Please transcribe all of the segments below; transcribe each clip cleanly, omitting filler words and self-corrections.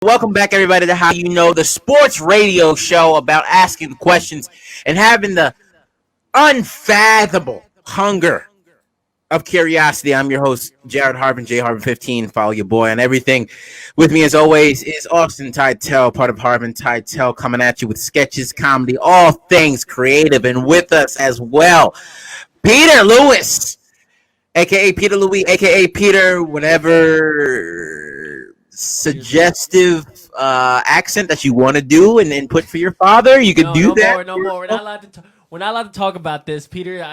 Welcome back, everybody, to How You Know, the sports radio show about asking questions and having the unfathomable hunger of curiosity. I'm your host, Jared Harbin, J Harbin 15. Follow your boy on everything. With me, as always, is Austin Teitel, part of Harbin Teitel, coming at you with sketches, comedy, all things creative, and with us as well, Peter Lewis, aka Peter Louis, aka Peter, whatever suggestive accent that you want to do and input for your father, you could do that. No more. We're not allowed to talk about this. Peter's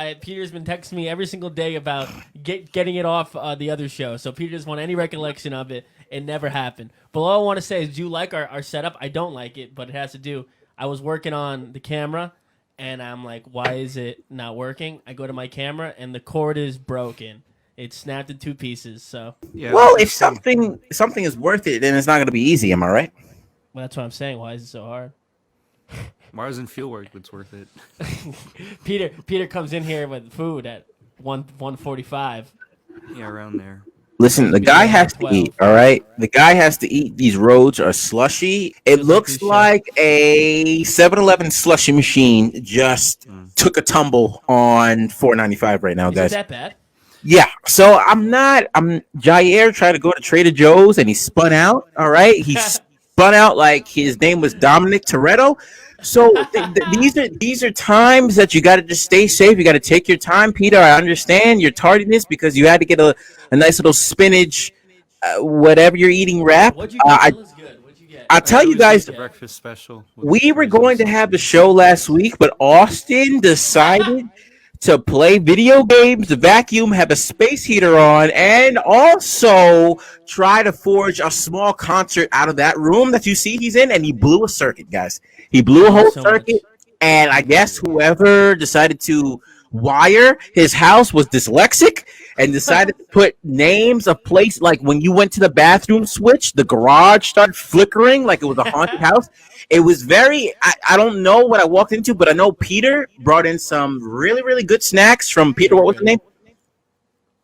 been texting me every single day about getting it off the other show. So Peter doesn't want any recollection of it. It never happened. But all I want to say is, do you like our setup? I don't like it, but it has to do. I was working on the camera, and I'm like, why is it not working? I go to my camera, and the cord is broken. It snapped in two pieces. So yeah. Well, if something is worth it, then it's not going to be easy. Am I right? Well, that's what I'm saying. Why is it so hard? Why doesn't feel like it's worth it? Peter comes in here with food at 1:45. Yeah, around there. Listen, the guy has to eat, all right? The guy has to eat. These roads are slushy. It looks like a 7-Eleven slushy machine just took a tumble on $4.95 right now, guys. Is it that bad? Yeah. So Jair tried to go to Trader Joe's and he spun out, all right? He spun out like his name was Dominic Toretto. So these are times that you got to just stay safe. You got to take your time, Peter. I understand your tardiness because you had to get a nice little spinach, whatever you're eating wrap. What'd you get? What'd you get? I'll tell you guys, the breakfast special. We were going to have the show last week, but Austin decided to play video games, vacuum, have a space heater on, and also try to forge a small concert out of that room that you see he's in, and he blew a circuit, guys. He blew a whole circuit, and I guess whoever decided to wire his house was dyslexic and decided to put names of place, like when you went to the bathroom switch, the garage started flickering like it was a haunted house. It was very, I don't know what I walked into, but I know Peter brought in some really, really good snacks from Peter. What was the name?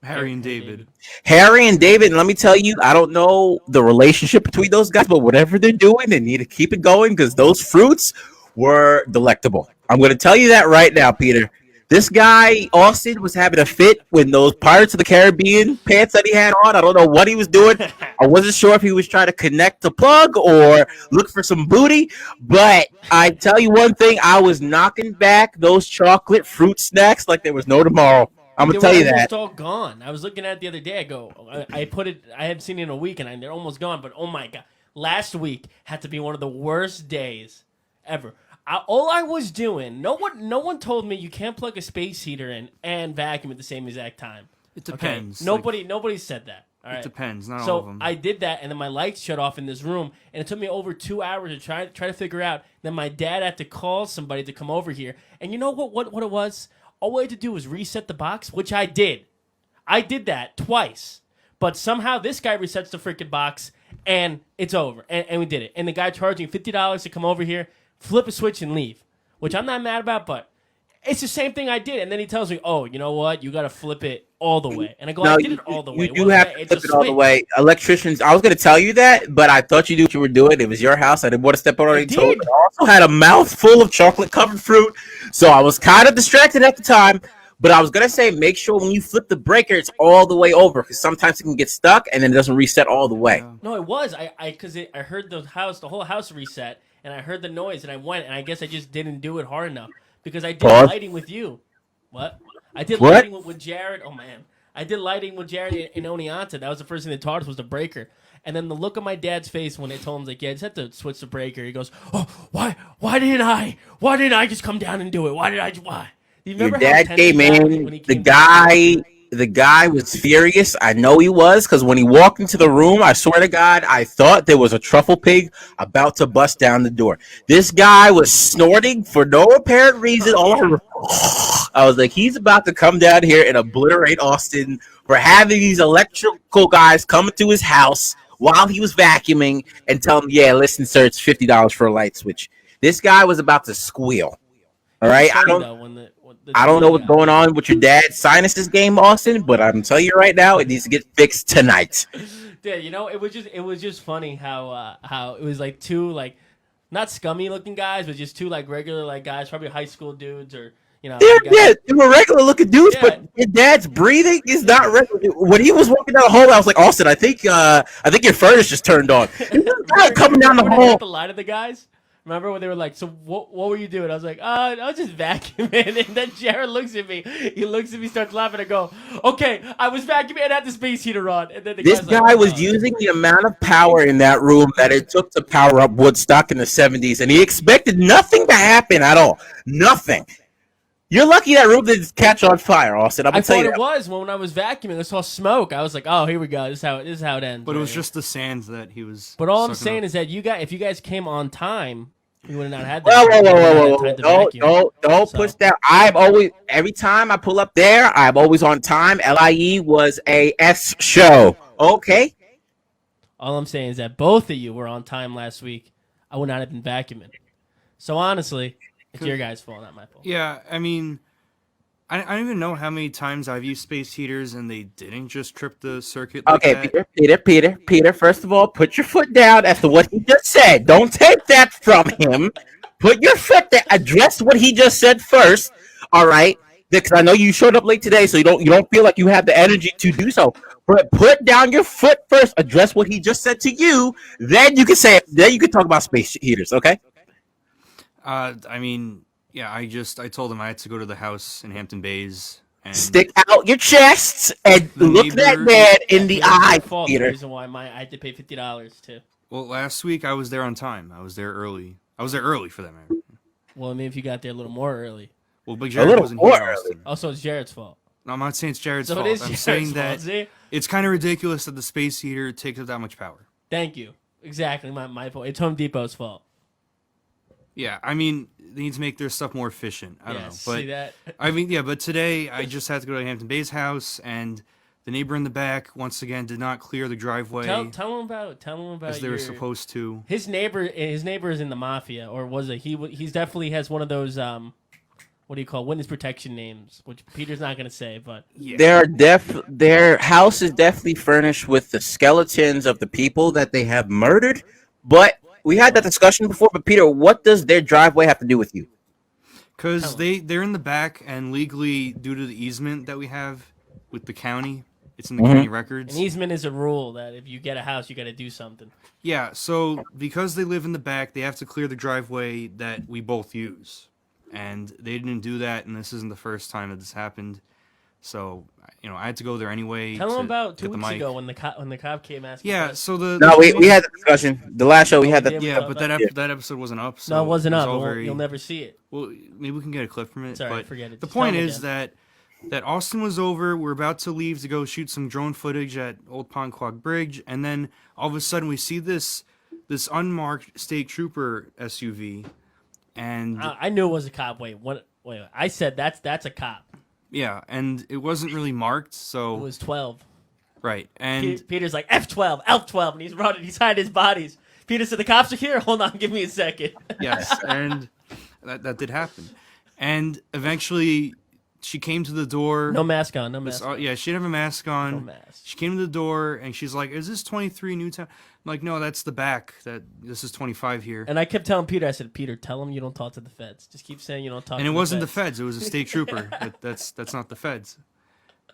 Harry and David. Harry and David, and let me tell you, I don't know the relationship between those guys, but whatever they're doing, they need to keep it going because those fruits were delectable. I'm going to tell you that right now, Peter. This guy, Austin, was having a fit with those Pirates of the Caribbean pants that he had on. I don't know what he was doing. I wasn't sure if he was trying to connect the plug or look for some booty. But I tell you one thing, I was knocking back those chocolate fruit snacks like there was no tomorrow. I'm going to tell you that. They're almost all gone. I was looking at it the other day. I go, I haven't seen it in a week, and they're almost gone. But, oh, my God. Last week had to be one of the worst days ever. All I was doing, no one told me you can't plug a space heater in and vacuum at the same exact time. It depends. Okay? Nobody said that. All right? It depends. Not so all of them. I did that, and then my lights shut off in this room, and it took me over 2 hours to try to figure out. Then my dad had to call somebody to come over here, and you know what it was? All we had to do was reset the box, which I did. I did that twice, but somehow this guy resets the freaking box, and it's over, and we did it. And the guy charging $50 to come over here, flip a switch and leave, which I'm not mad about, but it's the same thing I did. And then he tells me, oh, you know what? You got to flip it all the way. And I go, I did it all the way. You have to flip it all the way. Electricians, I was going to tell you that, but I thought you knew what you were doing. It was your house. I didn't want to step on any toes. I also had a mouthful of chocolate-covered fruit, so I was kind of distracted at the time. But I was going to say, make sure when you flip the breaker, it's all the way over, because sometimes it can get stuck, and then it doesn't reset all the way. No, it was. Because I heard the whole house reset, and I heard the noise, and I went, and I guess I just didn't do it hard enough. Because I did lighting with you. What? I did lighting with Jared. Oh, man. I did lighting with Jared in Oneonta. That was the first thing they taught us was the breaker. And then the look on my dad's face when they told him, like, yeah, I just had to switch the breaker. He goes, oh, why didn't I just come down and do it? Why? Your dad came in, the guy was furious. I know he was, because when he walked into the room, I swear to God, I thought there was a truffle pig about to bust down the door. This guy was snorting for no apparent reason. I was like, he's about to come down here and obliterate Austin for having these electrical guys come to his house while he was vacuuming and tell him, yeah, listen, sir, it's $50 for a light switch. This guy was about to squeal. All right, I don't know what's going on with your dad's sinuses game, Austin, but I'm telling you right now, it needs to get fixed tonight. Yeah, it was just funny how it was like two like not scummy looking guys, but just two like regular like guys, probably high school dudes or They were regular looking dudes, Yeah. but your dad's breathing is not regular. When he was walking down the hall, I was like, Austin, I think your furnace just turned on. Coming down the Remember when they hall. got the line of the guys? Remember when they were like, "So what were you doing?" I was like, I was just vacuuming." And then Jared looks at me. He looks at me, starts laughing. I go, "Okay, I was vacuuming and had the space heater on." And then This guy's guy like, was using the amount of power in that room that it took to power up Woodstock in the 70s, and he expected nothing to happen at all. Nothing. You're lucky that room didn't catch on fire, Austin. I'm I gonna tell thought you it that. was when I was vacuuming. I saw smoke. I was like, "Oh, here we go. This is how it ends." But it right was here. just the sand that he was. But all I'm sucking saying up. is that if you guys came on time, you would have not had Whoa, that. whoa, You would've whoa, had whoa, time to whoa! vacuum. Don't So- push that. I'm always every time I pull up there, I'm always on time. LIE was a S show. Okay. All I'm saying is that both of you were on time last week. I would not have been vacuuming. So honestly, it's your guys' fault, not my fault. Yeah, I mean, I don't even know how many times I've used space heaters and they didn't just trip the circuit like Okay, that. Peter. First of all, put your foot down as to what he just said. Don't take that from him. Put your foot there. Address what he just said first. All right, because I know you showed up late today, so you don't feel like you have the energy to do so. But put down your foot first. Address what he just said to you. Then you can say it. Then you can talk about space heaters. Okay. I mean, yeah, I told him I had to go to the house in Hampton Bays and Stick out your chests and The look that neighbor- man in the It's your eye, fault. The Peter. reason why I had to pay $50 too. well, last week I was there on time. I was there early. I was there early for that matter. Well, I mean, if you got there a little more early. Well, but Jared little wasn't more here, early. Austin. Also, it's Jared's fault. No, I'm not saying it's Jared's So fault. it is I'm Jared's saying fault. that See? it's kind of ridiculous that the space heater takes up that much power. Thank you. Exactly my fault. It's Home Depot's fault. Yeah, I mean, they need to make their stuff more efficient. I don't know. But See that? I mean, yeah, but today I just had to go to Hampton Bay's house, and the neighbor in the back once again did not clear the driveway Tell him about as they were supposed to. His neighbor is in the mafia, or was it? He's definitely has one of those what do you call witness protection names, which Peter's not gonna say, but Yeah. Their house is definitely furnished with the skeletons of the people that they have murdered. But we had that discussion before. But Peter, what does their driveway have to do with you? Because they're in the back, and legally, due to the easement that we have with the county, it's in the county records. an easement is a rule that if you get a house, you got to do something. Yeah, so because they live in the back, they have to clear the driveway that we both use. And they didn't do that, and this isn't the first time that this happened. So, I had to go there anyway. Tell to him about 2 get the weeks mic. ago when the cop came asking. Yeah, us. so the No, we had the discussion. The last show we had that. yeah, but that episode wasn't up. So No, it wasn't up. all Well, very- You'll never see it. Well, maybe we can get a clip from it. Sorry, but forget it. The Just point tell 'em is that Austin was over. We're about to leave to go shoot some drone footage at Old Ponquag Bridge, and then all of a sudden we see this unmarked state trooper SUV, and I knew it was a cop. Wait. I said that's a cop. yeah, and it wasn't really marked. It So was 12. right, and Peter's like F12, F12, and he's running. He's hiding his bodies. Peter said, "The cops are here. Hold on, give me a second." yes, and that did happen, and eventually she came to the door. No mask on. No This- mask. yeah, she didn't have a mask on. No mask. She came to the door and she's like, "Is this 23 Newtown?" I'm like, "No, that's the back. This is 25 here." And I kept telling Peter, I said, "Peter, tell him you don't talk to the feds. Just keep saying you don't talk." And to it wasn't the feds. feds. It was a state trooper. That's not the feds.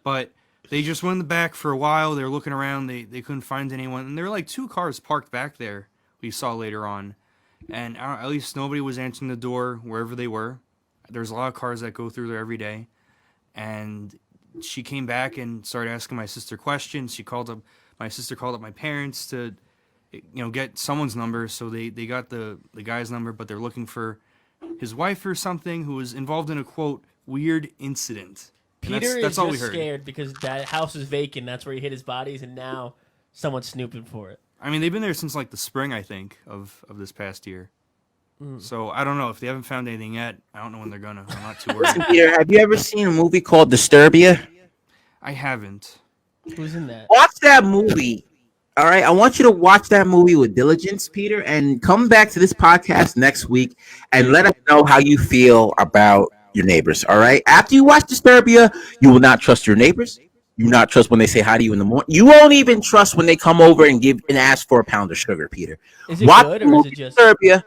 But they just went in the back for a while. They were looking around. They couldn't find anyone. And there were like 2 cars parked back there. We saw later on, and at least nobody was answering the door wherever they were. There's a lot of cars that go through there every day. And she came back and started asking my sister questions. My sister called up my parents to, get someone's number. So they got the guy's number, but they're looking for his wife or something who was involved in a quote weird incident. And Peter that's is all we just heard. scared because that house is vacant. That's where he hid his bodies, and now someone's snooping for it. I mean, they've been there since like the spring, I think, of this past year. So I don't know if they haven't found anything yet. I don't know when they're gonna. I'm not too worried. Peter, have you ever seen a movie called Disturbia? I haven't. Who's in that? Watch that movie. All right, I want you to watch that movie with diligence, Peter, and come back to this podcast next week and let us know how you feel about your neighbors. All right, after you watch Disturbia, you will not trust your neighbors. You not trust when they say hi to you in the morning. You won't even trust when they come over and ask for a pound of sugar, Peter. Is it Watch good the or is movie it just? Disturbia,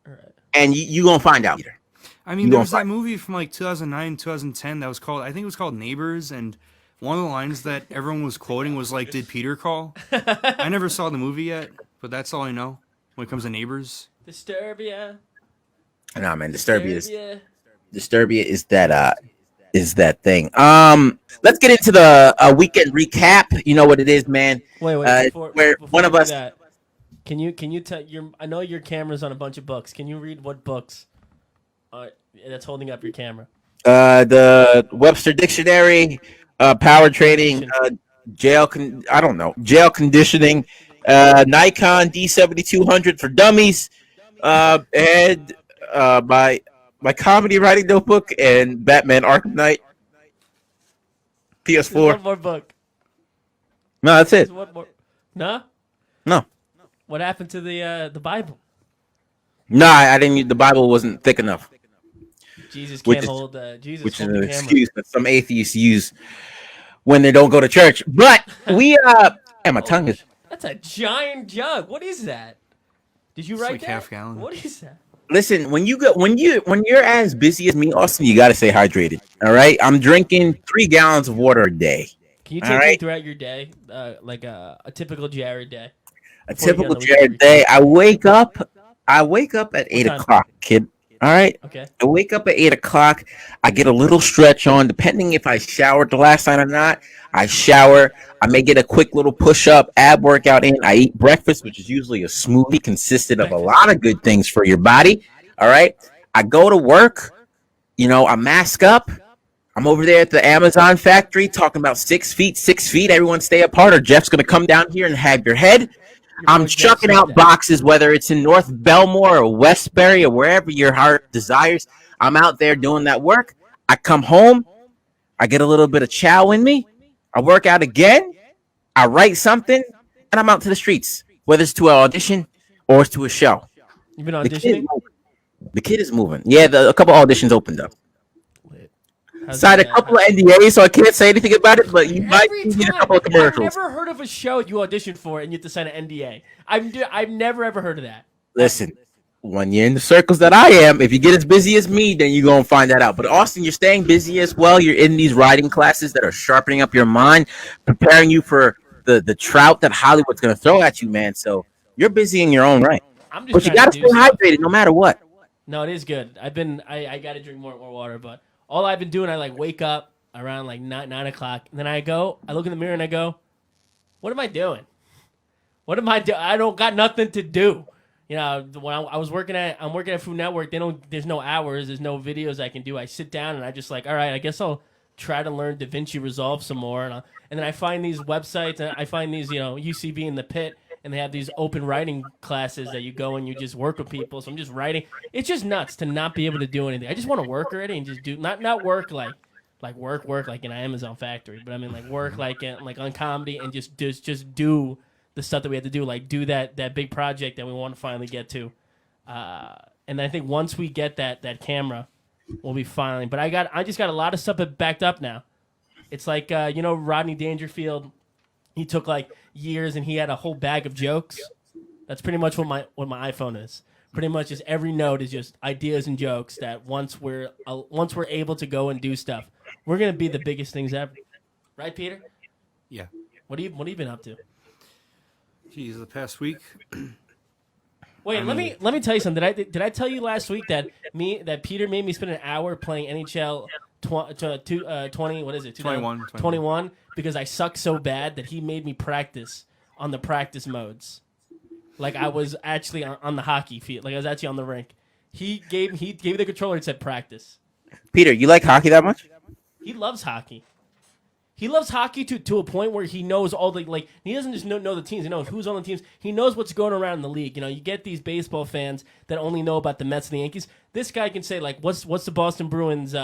All right. and you gonna find out, Peter. I mean, there was that movie from like 2009, 2010 that was called, I think it was called Neighbors, and one of the lines that everyone was quoting was like, "Did Peter call?" I never saw the movie yet, but that's all I know when it comes to Neighbors. Disturbia. Nah, man, Disturbia is that thing. Let's get into the weekend recap. You know what it is, man. Wait. Before One we of do us. that, can you tell your? I know your camera's on a bunch of books. Can you read what books? That's holding up your camera. The Webster Dictionary, power trading, I don't know, jail conditioning, Nikon D7200 for dummies, and my comedy writing notebook and Batman Arkham Knight There's PS4. one more book. No, that's it. There's one more. No. No, What happened to the Bible? no, I didn't. The Bible wasn't thick enough, Jesus Which can't is- hold. Jesus which is hold an the camera. excuse that some atheists use when they don't go to church. But and my tongue is. That's a giant jug. What is that? Did you It's write like that? half gallon. What is that? Listen, when you're as busy as me, Austin, you got to stay hydrated. All right, I'm drinking 3 gallons of water a day. Can you All take me right. throughout your day, like a typical Jared day? A Before we get typical on the weekend Jared day. I wake up at 8 time? o'clock, kid. All right. Okay. I wake up at 8 o'clock. I get a little stretch on, depending if I showered the last night or not. I shower. I may get a quick little push up, ab workout in. I eat breakfast, which is usually a smoothie consisted of a lot of good things for your body. All right. I go to work. I mask up. I'm over there at the Amazon factory talking about 6 feet, 6 feet. Everyone stay apart, or Jeff's going to come down here and have your head. I'm boy chucking Jeff out said that. boxes, whether it's in North Belmore or Westbury or wherever your heart desires. I'm out there doing that work. I come home. I get a little bit of chow in me. I work out again. I write something, and I'm out to the streets, whether it's to an audition or it's to a show. You've been The kid is auditioning. moving. The kid is moving. Yeah, a couple auditions opened up. How's Signed a the, couple of NDAs, so I can't say anything about it, but you might Every see a time, couple of I've commercials. never heard of a show you auditioned for and you have to sign an NDA. I've never ever heard of that. Listen, when you're in the circles that I am, if you get as busy as me, then you're going to find that out. But Austin, you're staying busy as well. You're in these writing classes that are sharpening up your mind, preparing you for the trout that Hollywood's going to throw at you, man. So you're busy in your own right. I'm just But you trying got to to do stay stuff. hydrated no matter what. No, it is good. I got to drink more water, but all I've been doing, I like wake up around like 9 o'clock, and then I look in the mirror and I go, what am I doing? What am I doing? I don't got nothing to do. When I'm working at Food Network, there's no hours, there's no videos I can do. I sit down and I just like, all right, I guess I'll try to learn DaVinci Resolve some more, and then I find these websites, and I find these, UCB in the Pit, and they have these open writing classes that you go and you just work with people. So I'm just writing. It's just nuts to not be able to do anything. I just want to work already and just do not work like work like in an Amazon factory, but I mean like work like on comedy and just do the stuff that we have to do, like do that big project that we want to finally get to. And I think once we get that camera, we'll be fine. But I just got a lot of stuff backed up now. It's like Rodney Dangerfield. He took like years and he had a whole bag of jokes. That's pretty much what my iPhone is. Pretty much just every note is just ideas and jokes that once we're able to go and do stuff, we're gonna be the biggest things ever. Right, Peter? Yeah. What have you been up to? Geez, the past week. Wait, let me tell you something. Did I tell you last week that Peter made me spend an hour playing NHL 20? What is it? 21. Because I suck so bad that he made me practice on the practice modes. Like I was actually on the hockey field. Like I was actually on the rink. He gave me the controller and said practice. Peter, you like hockey that much? He loves hockey. He loves hockey to a point where he knows all the, like, he doesn't just know the teams. He knows who's on the teams. He knows what's going around in the league. You get these baseball fans that only know about the Mets and the Yankees. This guy can say, like, what's the Boston Bruins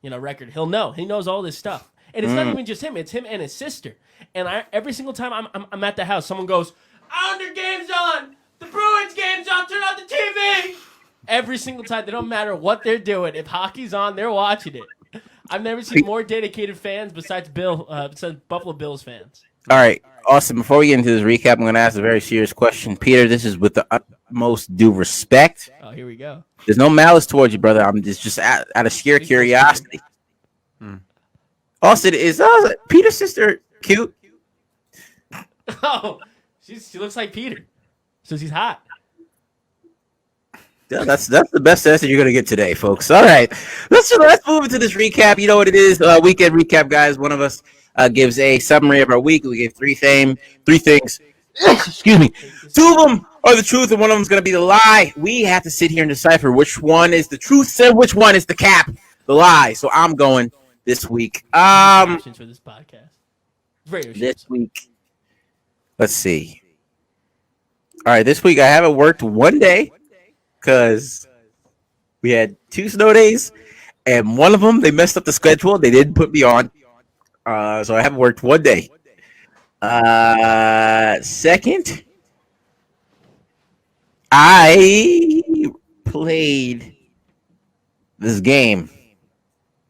record? He'll know. He knows all this stuff. And it's not even just him. It's him and his sister. And every single time I'm at the house, someone goes, Islander game's on! The Bruins game's on! Turn on the TV! Every single time. They don't matter what they're doing. If hockey's on, they're watching it. I've never seen more dedicated fans besides Buffalo Bills fans. All right, Austin. Before we get into this recap, I'm going to ask a very serious question, Peter. This is with the utmost due respect. Oh, here we go. There's no malice towards you, brother. I'm just out of sheer curiosity. Austin, is Peter's sister cute? Oh, she looks like Peter, so she's hot. Yeah, that's the best answer you're gonna get today, folks. All right, let's move into this recap. You know what it is? Weekend recap, guys. One of us gives a summary of our week. We give three things. Excuse me. Two of them are the truth, and one of them is gonna be the lie. We have to sit here and decipher which one is the truth and which one is the cap, the lie. So I'm going this week. Options for this podcast. Radio This shows. week, let's see. All right, this week I haven't worked one day. Because we had 2 snow days, and one of them, they messed up the schedule. They didn't put me on. So I haven't worked one day. Second, I played this game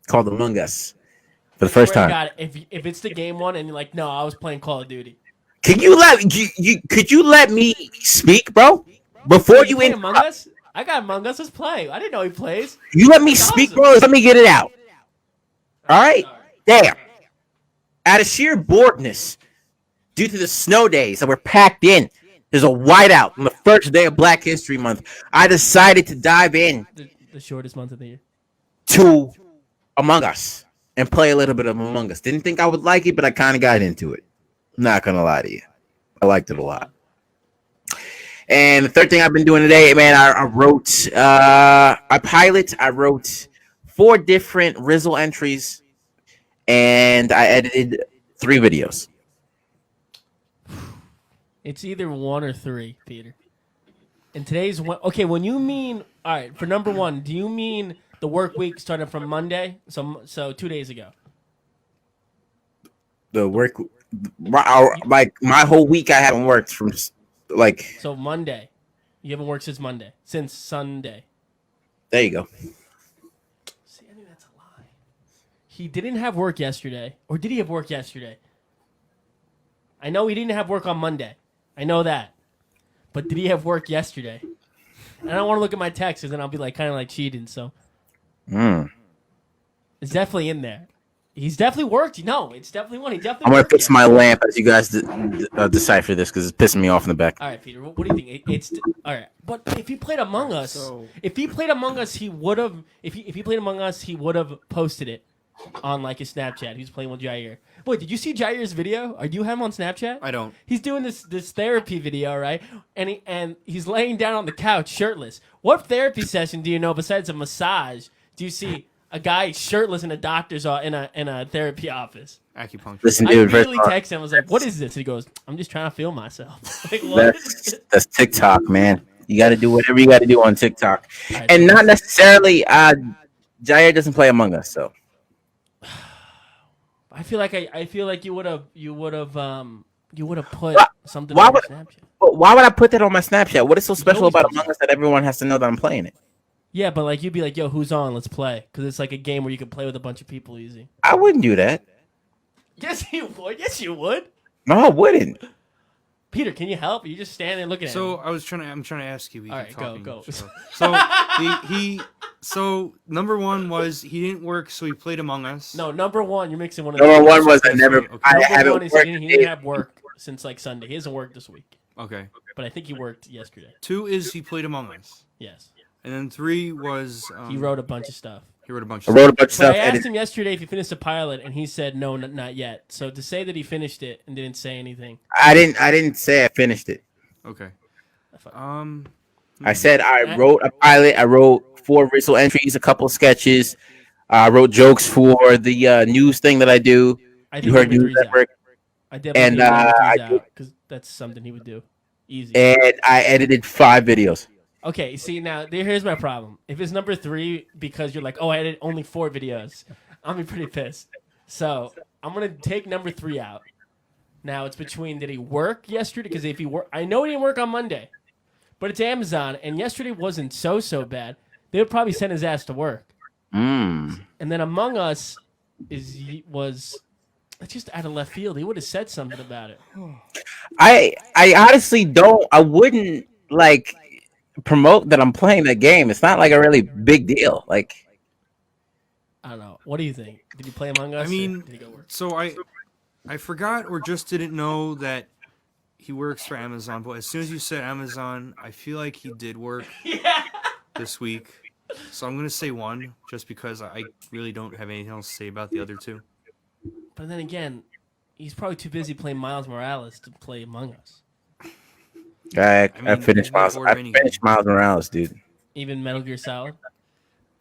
called Among Us for the first Swear to time. God, if it's the game one and you're like, no, I was playing Call of Duty. Could you let me speak, bro? Before you play interrupt. Among Us? I got Among Us. Let's play. I didn't know he plays. You let me That's speak, awesome. bro. Let me get it out. All right? Damn. Out of sheer boredness, due to the snow days that were packed in, there's a whiteout on the first day of Black History Month. I decided to dive in The shortest month of the year. to Among Us and play a little bit of Among Us. Didn't think I would like it, but I kind of got into it. Not going to lie to you. I liked it a lot. And the third thing I've been doing today, man, I wrote, I wrote 4 different Rizzle entries, and I edited 3 videos. It's either 1 or 3, Peter. And today's one. Okay, when you mean, all right, for number 1, do you mean the work week started from Monday? So 2 days ago. The work, like my whole week, I haven't worked from like. So Monday. You haven't worked since Monday. Since Sunday. There you go. See, I think that's a lie. He didn't have work yesterday. Or did he have work yesterday? I know he didn't have work on Monday. I know that. But did he have work yesterday? And I don't want to look at my texts because then I'll be like kind of like cheating. So it's definitely in there. He's definitely worked. No, it's definitely one. He definitely. I'm gonna worked fix my yesterday. lamp as you guys decipher this because it's pissing me off in the back. All right, Peter. What do you think? It's all right. But if he played Among Us, he would have. If he played Among Us, he would have posted it on like his Snapchat. He was playing with Jair. Wait, did you see Jair's video? Are you him on Snapchat? I don't. He's doing this therapy video, right? And he's laying down on the couch shirtless. What therapy session do you know besides a massage? Do you see a guy shirtless in a doctor's in a therapy office? Acupuncture. Listen, I dude, immediately texted him. I was like, "What is this?" And he goes, "I'm just trying to feel myself." Like, what? that's TikTok, man. You got to do whatever you got to do on TikTok, All right, and not necessarily. Jair doesn't play Among Us, so. I feel like you would have put something why on your would- Snapchat. But why would I put that on my Snapchat? What is so special always about post Among Us that everyone has to know that I'm playing it? Yeah, but like you'd be like, "Yo, who's on? Let's play," because it's like a game where you can play with a bunch of people easy. I wouldn't do that. Yes, you would. Yes, you would. No, I wouldn't. Peter, can you help? You just stand there looking at So him. I'm trying to ask you. We All keep right, go, talking, go. So number 1 was he didn't work, so he played Among Us. No, number 1, you're mixing one of Number the 1 was I never. Okay. I Number haven't 1 is worked. he didn't have work since like Sunday. He hasn't worked this week, Okay. but I think he worked yesterday. 2 is he played Among Us, Yes, and then 3 was he wrote a bunch of stuff. He wrote a bunch. I wrote a bunch of But stuff. I asked edited. him yesterday if he finished the pilot, and he said no, not yet. So to say that he finished it and didn't say anything, I didn't say I finished it. Okay. I I said I wrote a pilot. I wrote 4 Rizzle entries, a couple of sketches. I wrote jokes for the news thing that I do. think You heard number News three's out. Network. I definitely And, think number I three's out because that's something he would do. Easy. And I edited 5 videos. Okay, see now here's my problem. If it's number 3 because you're like, oh, I edited only 4 videos, I'll be pretty pissed. So I'm gonna take number 3 out. Now it's between did he work yesterday? Because if he work, I know he didn't work on Monday, but it's Amazon, and yesterday wasn't so bad. They would probably send his ass to work. And then Among Us, was just out of left field. He would have said something about it. I honestly don't. I wouldn't like promote that I'm playing that game. It's not like a really big deal. Like, I don't know. What do you think? Did he play Among Us? I mean, did he go work? so I forgot or just didn't know that he works for Amazon. But as soon as you said Amazon, I feel like he did work this week. So I'm gonna say 1, just because I really don't have anything else to say about the other 2. But then again, he's probably too busy playing Miles Morales to play Among Us. I mean, finished Miles. I finished Miles Morales, dude. Even Metal Gear Solid.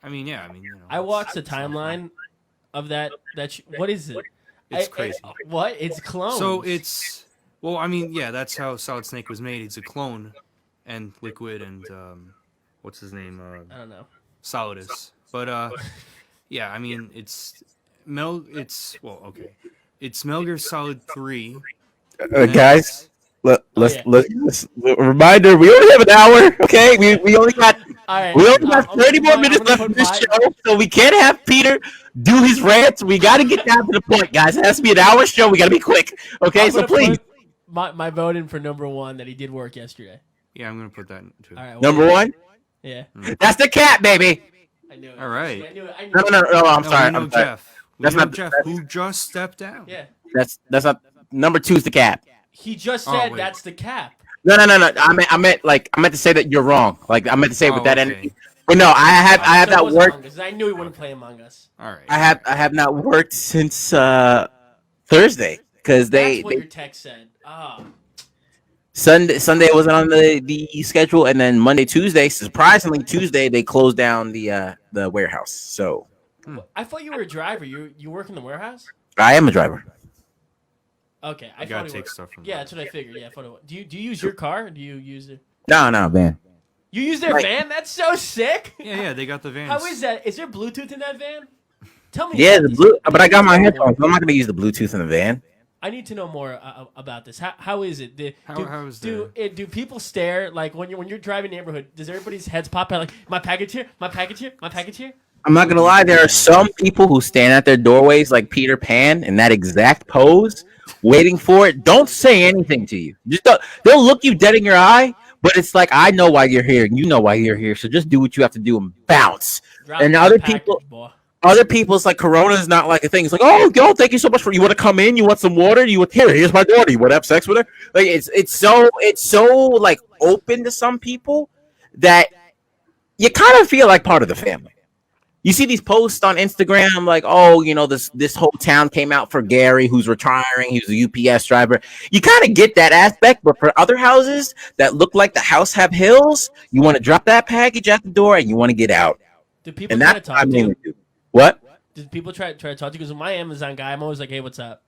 I mean, yeah. I mean, I watched the timeline of that. What is it? It's crazy. What? It's clones. So it's I mean, yeah, that's how Solid Snake was made. It's a clone, and Liquid and what's his name? I don't know. Solidus. But yeah, I mean, it's Metal Gear Solid 3. Guys, let's reminder. We only have an hour. Okay, we only got right, we only got 30 more minutes left of this show, so we can't have Peter do his rants. We got to get down to the point, guys. It has to be an hour show. We got to be quick. Okay, so please. My vote in for number 1 that he did work yesterday. Yeah, I'm gonna put that in too. All right, number 1. Yeah. That's the cat, baby. I knew it. All right. I knew it. No. I'm sorry. We know I'm sorry. Jeff. That's not Jeff, who just stepped down. Yeah. That's not number 2 is the cat. He just said that's the cap. No. I meant to say that you're wrong. Like I meant to say with that energy. But no, I have not worked. I knew he wouldn't play Among Us. All right. I have not worked since Thursday because That's what your text said. Sunday wasn't on the schedule, and then Monday, Tuesday, surprisingly Tuesday they closed down the warehouse. So I thought you were a driver. You work in the warehouse? I am a driver. Okay, I gotta thought take stuff from. Yeah, that's what I figured. Yeah, I thought it was. Do you use your car? Or do you use it? No, man. You use their van? That's so sick. Yeah, they got the vans. How is that? Is there Bluetooth in that van? Tell me. Yeah, but I got my headphones. I'm not gonna use the Bluetooth in the van. I need to know more about this. How is it? Do people stare like when you're driving neighborhood? Does everybody's heads pop out like my package here, my package here, my package here? I'm not gonna lie. There are some people who stand at their doorways like Peter Pan in that exact pose, waiting for it. Don't say anything to you. They'll look you dead in your eye, but it's like I know why you're here, and you know why you're here. So just do what you have to do and bounce. And other people. Other people's like Corona is not like a thing. It's like, oh, yo, thank you so much for. You want to come in? You want some water? Here's my daughter. You want to have sex with her? Like it's so like open to some people that you kind of feel like part of the family. You see these posts on Instagram like, oh, this whole town came out for Gary, who's retiring. He was a UPS driver. You kind of get that aspect, but for other houses that look like the house have hills, you want to drop that package at the door and you want to get out. Do people try to talk to you? What? Did people try to talk to you? Because with my Amazon guy, I'm always like, hey, what's up?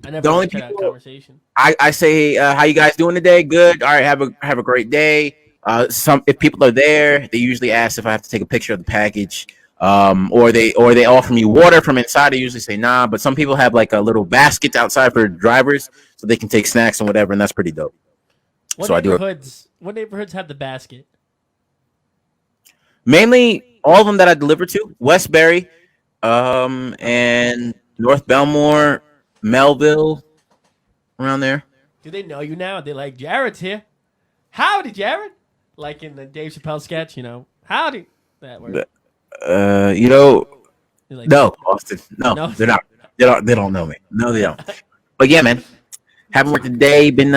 I never The only try to have a people- conversation. I say, how you guys doing today? Good. All right, have a great day. If people are there, they usually ask if I have to take a picture of the package. Or they offer me water from inside. I usually say nah, but some people have like a little basket outside for drivers so they can take snacks and whatever, and that's pretty dope. What neighborhoods have the basket? Mainly all of them that I deliver to, Westbury, and North Belmore, Melville, around there. Do they know you now? They're like, Jared's here. Howdy, Jared. Like in the Dave Chappelle sketch, howdy. That word. Like, no, Austin. No, they're not. They don't know me. No, they don't. But yeah, man. Haven't worked today. Been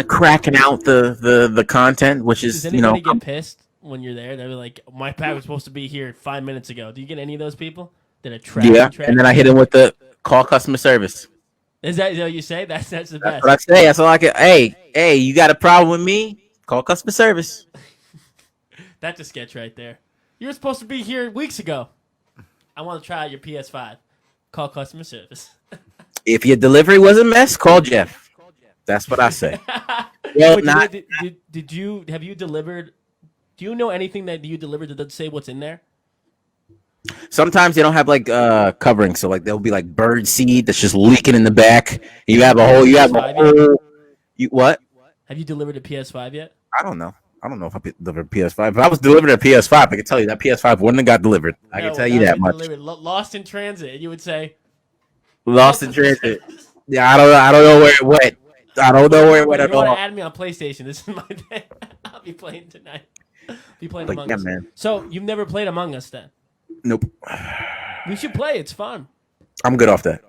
cracking out the content, which is Does anybody get pissed when you're there? They're like, my pack was supposed to be here 5 minutes ago. Do you get any of those people that are trash? Yeah, and then I hit him with the call customer service. Is that what you say? That's the best. That's what I say. That's all I can. Hey, you got a problem with me? Call customer service. That's a sketch right there. You were supposed to be here weeks ago. I want to try out your PS5. Call customer service. If your delivery was a mess, call Jeff. That's what I say. Well, have you delivered? Do you know anything that you delivered that say what's in there? Sometimes they don't have like covering, so like there'll be like bird seed that's just leaking in the back. You have a whole. What? Have you delivered a PS5 yet? I don't know. I don't know if I delivered a PS5. If I was delivering a PS5, I can tell you that PS5 wouldn't have got delivered. I can tell you that much. Lost in transit, you would say. Lost in transit. Yeah, I don't know where it went. I don't know where it went You at know what? all. Add me on PlayStation. This is my day. I'll be playing tonight. Be playing But Among yeah, Us. man. So you've never played Among Us then? Nope. We should play. It's fun. I'm good off that.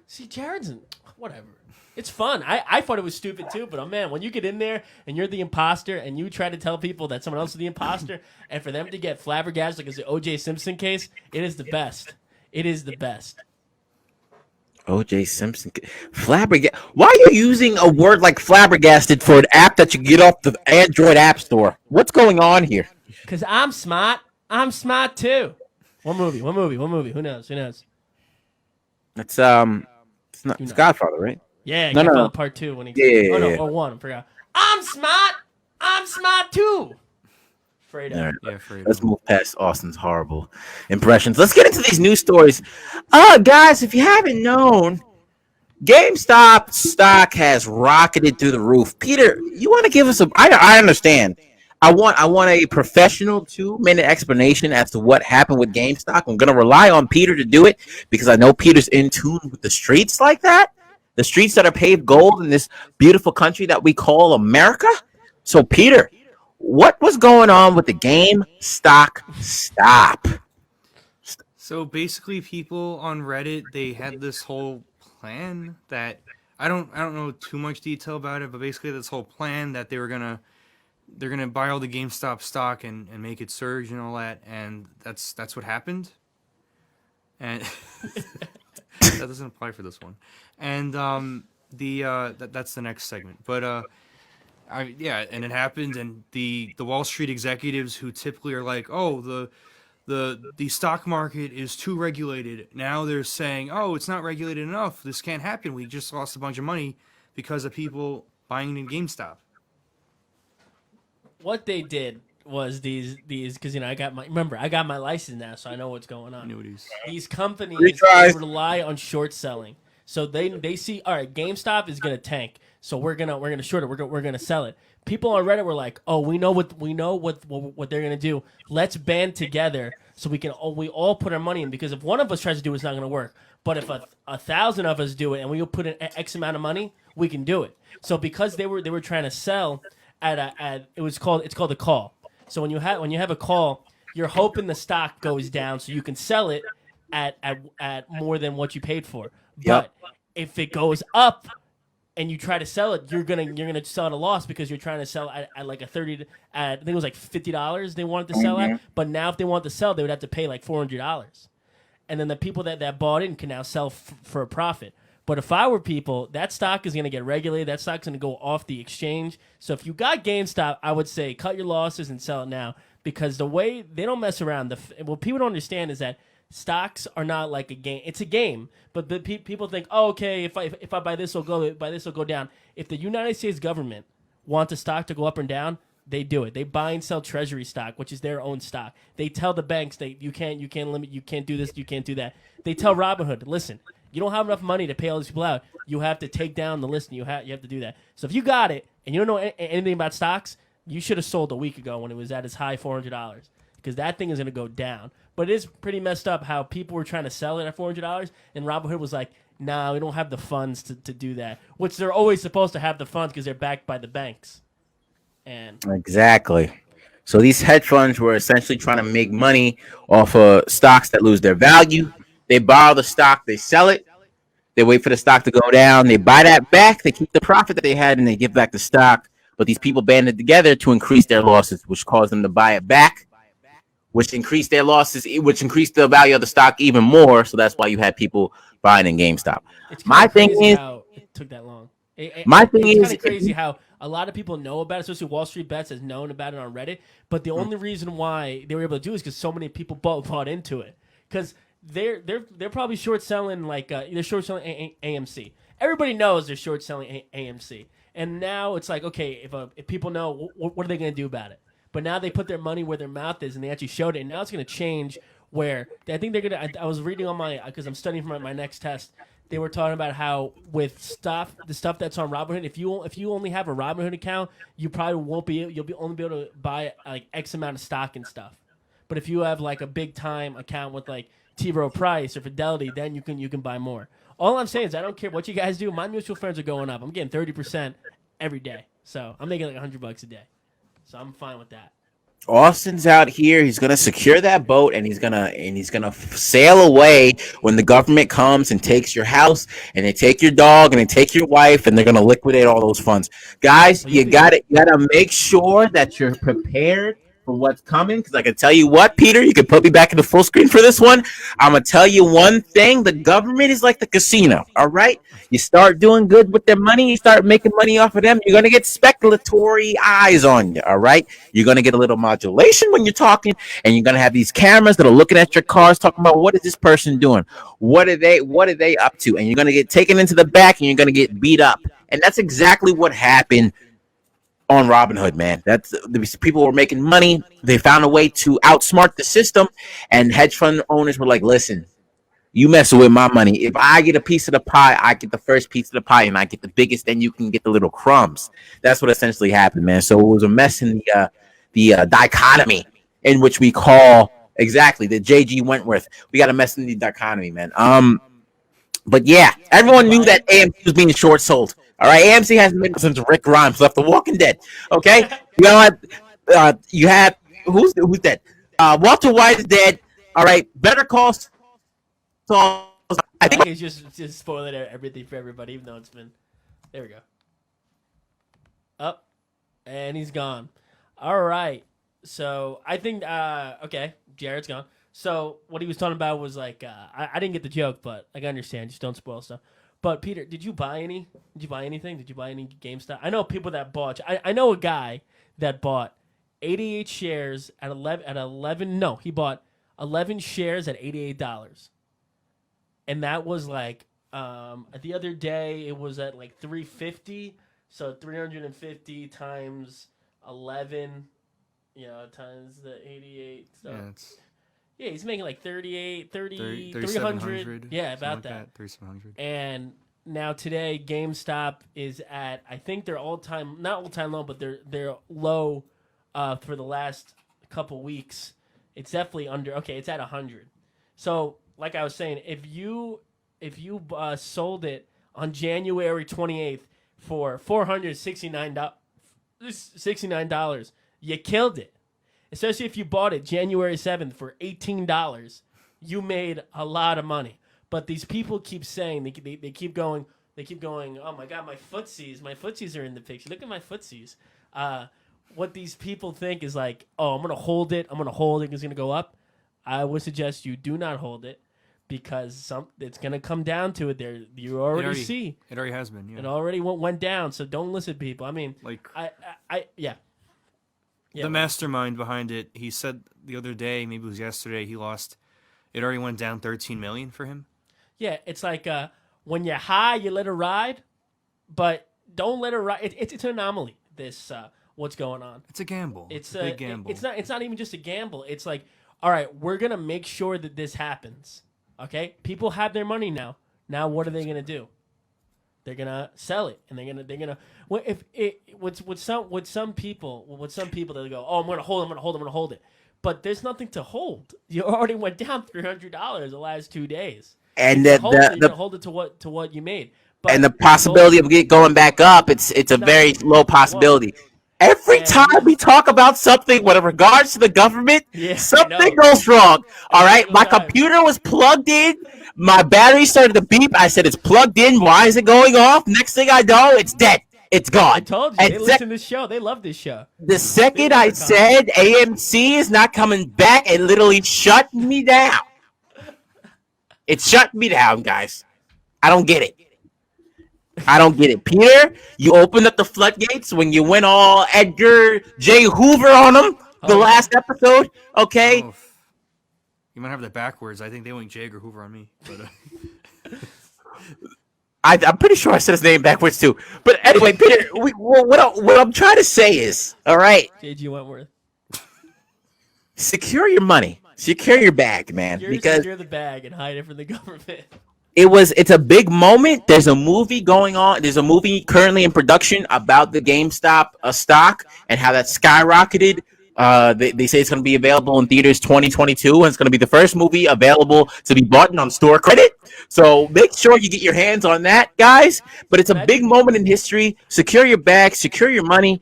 See, Jared's whatever. It's fun. I thought it was stupid too, but oh man, when you get in there and you're the imposter and you try to tell people that someone else is the imposter, and for them to get flabbergasted like it's the O.J. Simpson case, it is the best. It is the best. O.J. Simpson. Flabbergasted. Why are you using a word like flabbergasted for an app that you get off the Android App Store? What's going on here? Cause I'm smart. I'm smart too. What movie? What movie? What movie? Who knows? Who knows? It's it's Godfather, right? Yeah, No, Godfather no. Part 2 when he. Yeah. Oh no, or 1. I forgot. I'm smart. I'm smart too. Fredo. All right. Yeah, Fredo. Let's move past Austin's horrible impressions. Let's get into these news stories. Guys, if you haven't known, GameStop stock has rocketed through the roof. Peter, you want to give us I understand. I want a professional 2-minute explanation as to what happened with GameStop. I'm gonna rely on Peter to do it because I know Peter's in tune with the streets like that. The streets that are paved gold in this beautiful country that we call America. So Peter, what was going on with the GameStop stop? So basically, people on Reddit, they had this whole plan that I don't know too much detail about it, but basically this whole plan that they're gonna buy all the GameStop stock and make it surge and all that, and that's what happened. And that doesn't apply for this one. And that's the next segment. But and it happened, and the Wall Street executives who typically are like, oh, the stock market is too regulated. Now they're saying, oh, it's not regulated enough. This can't happen. We just lost a bunch of money because of people buying in GameStop. What they did was these because I got my license now, so I know what's going on. Annuities. These companies Retries. rely on short selling, so they see, all right, GameStop is gonna tank, so we're gonna short it, we're gonna sell it. People on Reddit were like, oh, we know what they're gonna do. Let's band together so we all put our money in, because if one of us tries to do it, it's not gonna work. But if a 1,000 of us do it and we put in X amount of money, we can do it. So because they were trying to sell it's called a call. So when you have a call, you're hoping the stock goes down so you can sell it at more than what you paid for. Yep. But if it goes up and you try to sell it, you're gonna sell at a loss because you're trying to sell at like a 30. I think it was like $50 they wanted to sell at. But now if they want to sell, they would have to pay like $400. And then the people that bought in can now sell for a profit. But if I were people, that stock is going to get regulated. That stock's going to go off the exchange. So if you got GameStop, I would say cut your losses and sell it now, because the way they don't mess around. What people don't understand is that stocks are not like a game. It's a game, but the people think, oh, okay, if I buy this, will go down. If the United States government wants a stock to go up and down, they do it. They buy and sell treasury stock, which is their own stock. They tell the banks that you can't limit, you can't do this, you can't do that. They tell Robinhood, listen, you don't have enough money to pay all these people out. You have to take down the list, and you have to do that. So if you got it and you don't know anything about stocks, you should have sold a week ago when it was at its high $400, because that thing is going to go down. But it is pretty messed up how people were trying to sell it at $400, and Robinhood was like, "Nah, we don't have the funds to do that," which they're always supposed to have the funds because they're backed by the banks. And Exactly. So these hedge funds were essentially trying to make money off of stocks that lose their value. They borrow the stock, they sell it, they wait for the stock to go down, they buy that back, they keep the profit that they had, and they give back the stock. But these people banded together to increase their losses, which caused them to buy it back, which increased their losses, which increased the value of the stock even more. So that's why you had people buying in GameStop. it's My thing crazy is, how it took that long. my thing It's is, kind of crazy how a lot of people know about it, especially Wall Street Bets has known about it on Reddit. But the only reason why they were able to do it is because so many people bought into it. Because they're probably short selling they're short selling AMC. Everybody knows they're short selling AMC, and now it's like, okay, if people know, what are they going to do about it? But now they put their money where their mouth is, and they actually showed it. And now it's going to change. Where I think they're going to. I was reading on because I'm studying for my next test. They were talking about how with the stuff that's on Robinhood, if you only have a Robinhood account, you probably won't be. You'll only be able to buy like X amount of stock and stuff. But if you have like a big time account with like T. Rowe Price or Fidelity, then you can buy more. All I'm saying is I don't care what you guys do. My mutual funds are going up. I'm getting 30% every day, so I'm making like $100 a day. So I'm fine with that. Austin's out here. He's gonna secure that boat, and he's gonna sail away when the government comes and takes your house, and they take your dog, and they take your wife, and they're gonna liquidate all those funds. Guys, you gotta make sure that you're prepared for what's coming. Because I can tell you what, Peter, you can put me back in the full screen for this one. I'm gonna tell you one thing: the government is like the casino. All right, you start doing good with their money, you start making money off of them, you're gonna get speculatory eyes on you. All right, you're gonna get a little modulation when you're talking, and you're gonna have these cameras that are looking at your cars, talking about what is this person doing, what are they up to, and you're gonna get taken into the back, and you're gonna get beat up, and that's exactly what happened on Robinhood, man. That's people were making money. They found a way to outsmart the system, and hedge fund owners were like, "Listen, you messing with my money. If I get a piece of the pie, I get the first piece of the pie, and I get the biggest. Then you can get the little crumbs." That's what essentially happened, man. So it was a mess in the dichotomy, in which we call exactly the J.G. Wentworth. We got a mess in the dichotomy, man. But yeah, everyone knew that AMC was being short sold. All right, AMC hasn't been since Rick Grimes left The Walking Dead. Okay, you have who's dead? Walter White is dead. All right, Better Call Saul. I think he's just spoiling everything for everybody, even though it's been. There we go. Up, and he's gone. All right, so I think okay, Jared's gone. So what he was talking about was like I didn't get the joke, but like, I understand. Just don't spoil stuff. But Peter, did you buy any? Did you buy anything? Did you buy any GameStop? I know people that bought. I know a guy that bought 88 shares at 11. No, he bought 11 shares at $88, and that was like the other day it was at like 350. So 350 times 11, times the 88. So. Yeah, he's making like 300. Yeah, about that. 3,700. And now today, GameStop is at, I think they're not all-time low, but they're low for the last couple weeks. It's definitely under. Okay, it's at 100. So, like I was saying, if you sold it on January 28th for $469, you killed it. Especially if you bought it January 7th for $18, you made a lot of money. But these people keep saying, they keep going, oh my God, my footsies are in the picture. Look at my footsies. What these people think is like, oh, I'm going to hold it, it's going to go up. I would suggest you do not hold it, because it's going to come down to it. You already see. It already has been, yeah. It already went down, so don't listen to people. I mean, like, yeah. The mastermind behind it, he said the other day, maybe it was yesterday, it already went down $13 million for him. Yeah, it's like when you're high, you let it ride, but don't let it ride. It's an anomaly, this what's going on. It's a gamble. It's a big gamble. It's not even just a gamble. It's like, all right, we're going to make sure that this happens, okay? People have their money now. Now what are they going to do? They're gonna sell it, and they're gonna. Well, with some people, they'll go, "Oh, I'm gonna hold it," but there's nothing to hold. You already went down $300 the last 2 days, and you're gonna hold it to what you made. But and the possibility of it going back up, it's a very low possibility. Every time we talk about something with regards to the government, something goes wrong. All right, my computer was plugged in. My battery started to beep. I said, it's plugged in. Why is it going off? Next thing I know, it's dead. It's gone. I told you. They listen to this show. They love this show. The second I said AMC is not coming back, it literally shut me down. It shut me down, guys. I don't get it. Peter, you opened up the floodgates when you went all Edgar J. Hoover on them the last episode, okay? Oh, you might have that backwards. I think they went J. Edgar Hoover on me. But, I'm pretty sure I said his name backwards too. But anyway, Peter, what I'm trying to say is, all right. J.G. Wentworth. Secure your money. Secure your bag, man. Secure the bag and hide it from the government. It's a big moment. There's a movie going on. There's a movie currently in production about the GameStop stock and how that skyrocketed They say it's going to be available in theaters 2022, and it's going to be the first movie available to be bought on store credit. So make sure you get your hands on that, guys. But it's a big moment in history. Secure your bag, secure your money.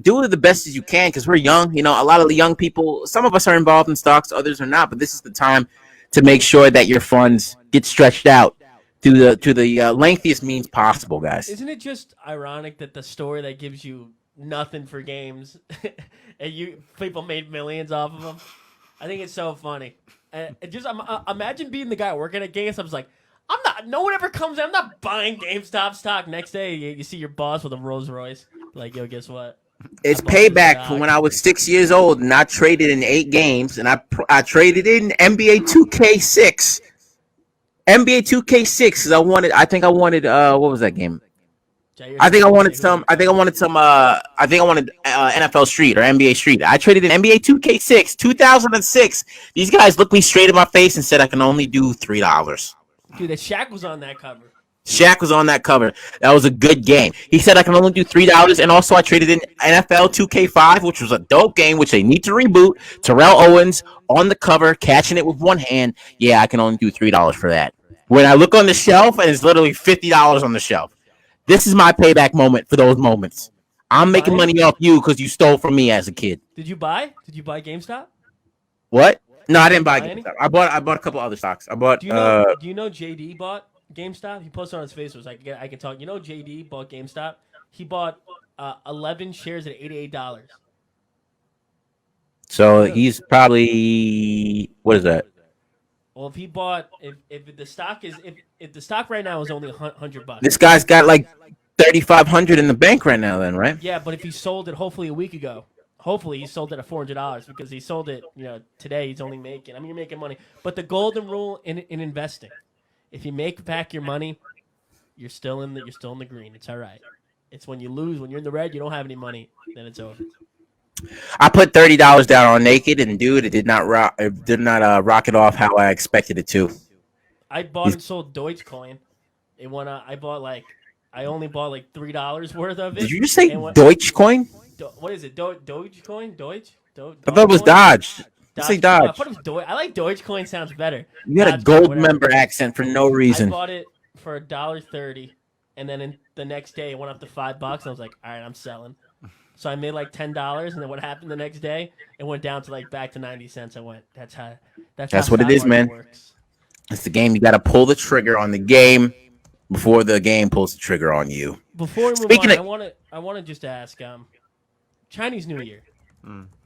Do it the best as you can because we're young. You know, a lot of the young people, some of us are involved in stocks, others are not. But this is the time to make sure that your funds get stretched out to the lengthiest means possible, guys. Isn't it just ironic that the store that gives you nothing for games and people made millions off of them? I think it's so funny. Imagine being the guy working at GameStop. It's like, I'm not. No one ever comes in. I'm not buying GameStop stock. Next day, you see your boss with a Rolls Royce. Like, yo, guess what? It's payback from when I was 6 years old and I traded in 8 games, and I traded in NBA 2K6. NBA 2K6 because I think I wanted what was that game? I think I wanted NFL Street or NBA Street. I traded in NBA 2K6 2006. These guys looked me straight in my face and said I can only do $3. Dude, that Shaq was on that cover. Shaq was on that cover. That was a good game. He said I can only do $3, and also I traded in NFL 2K5, which was a dope game, which they need to reboot. Terrell Owens on the cover, catching it with one hand. Yeah, I can only do $3 for that. When I look on the shelf, and it's literally $50 on the shelf. This is my payback moment for those moments. I'm making money off you because you stole from me as a kid. Did you buy? Did you buy GameStop? What? No, I didn't buy GameStop. I bought a couple other stocks. I bought. Do you know JD bought GameStop? He posted on his Facebook. Like, I can talk. You know, JD bought GameStop. He bought 11 shares at $88. So he's probably, what is that? Well, if he bought, if the stock is if the stock right now is only $100, this guy's got like 3,500 in the bank right now. Then, right? Yeah, but if he sold it, hopefully a week ago, hopefully he sold it at $400 because he sold it. You know, today he's only making. I mean, you're making money, but the golden rule in investing, if you make back your money, you're still in the green. It's all right. It's when you lose, when you're in the red, you don't have any money, then it's over. I put $30 down on Naked, and dude, it did not rock it off how I expected it to. I bought and sold Dogecoin. It went. I only bought like $3 worth of it. Did you just say Dogecoin? What is it? Dogecoin? Doge? I thought it was Dodge. Say Dodge. I thought it was Doge. I like Dogecoin. Sounds better. You had a gold member accent for no reason. I bought it for $1.30, and then the next day it went up to $5. And I was like, all right, I'm selling. So I made like $10, and then what happened the next day? It went down to like back to 90 cents. I went, that's how what it is, man. Works. It's the game. You got to pull the trigger on the game before the game pulls the trigger on you. Before we move on, I want to just ask, Chinese New Year.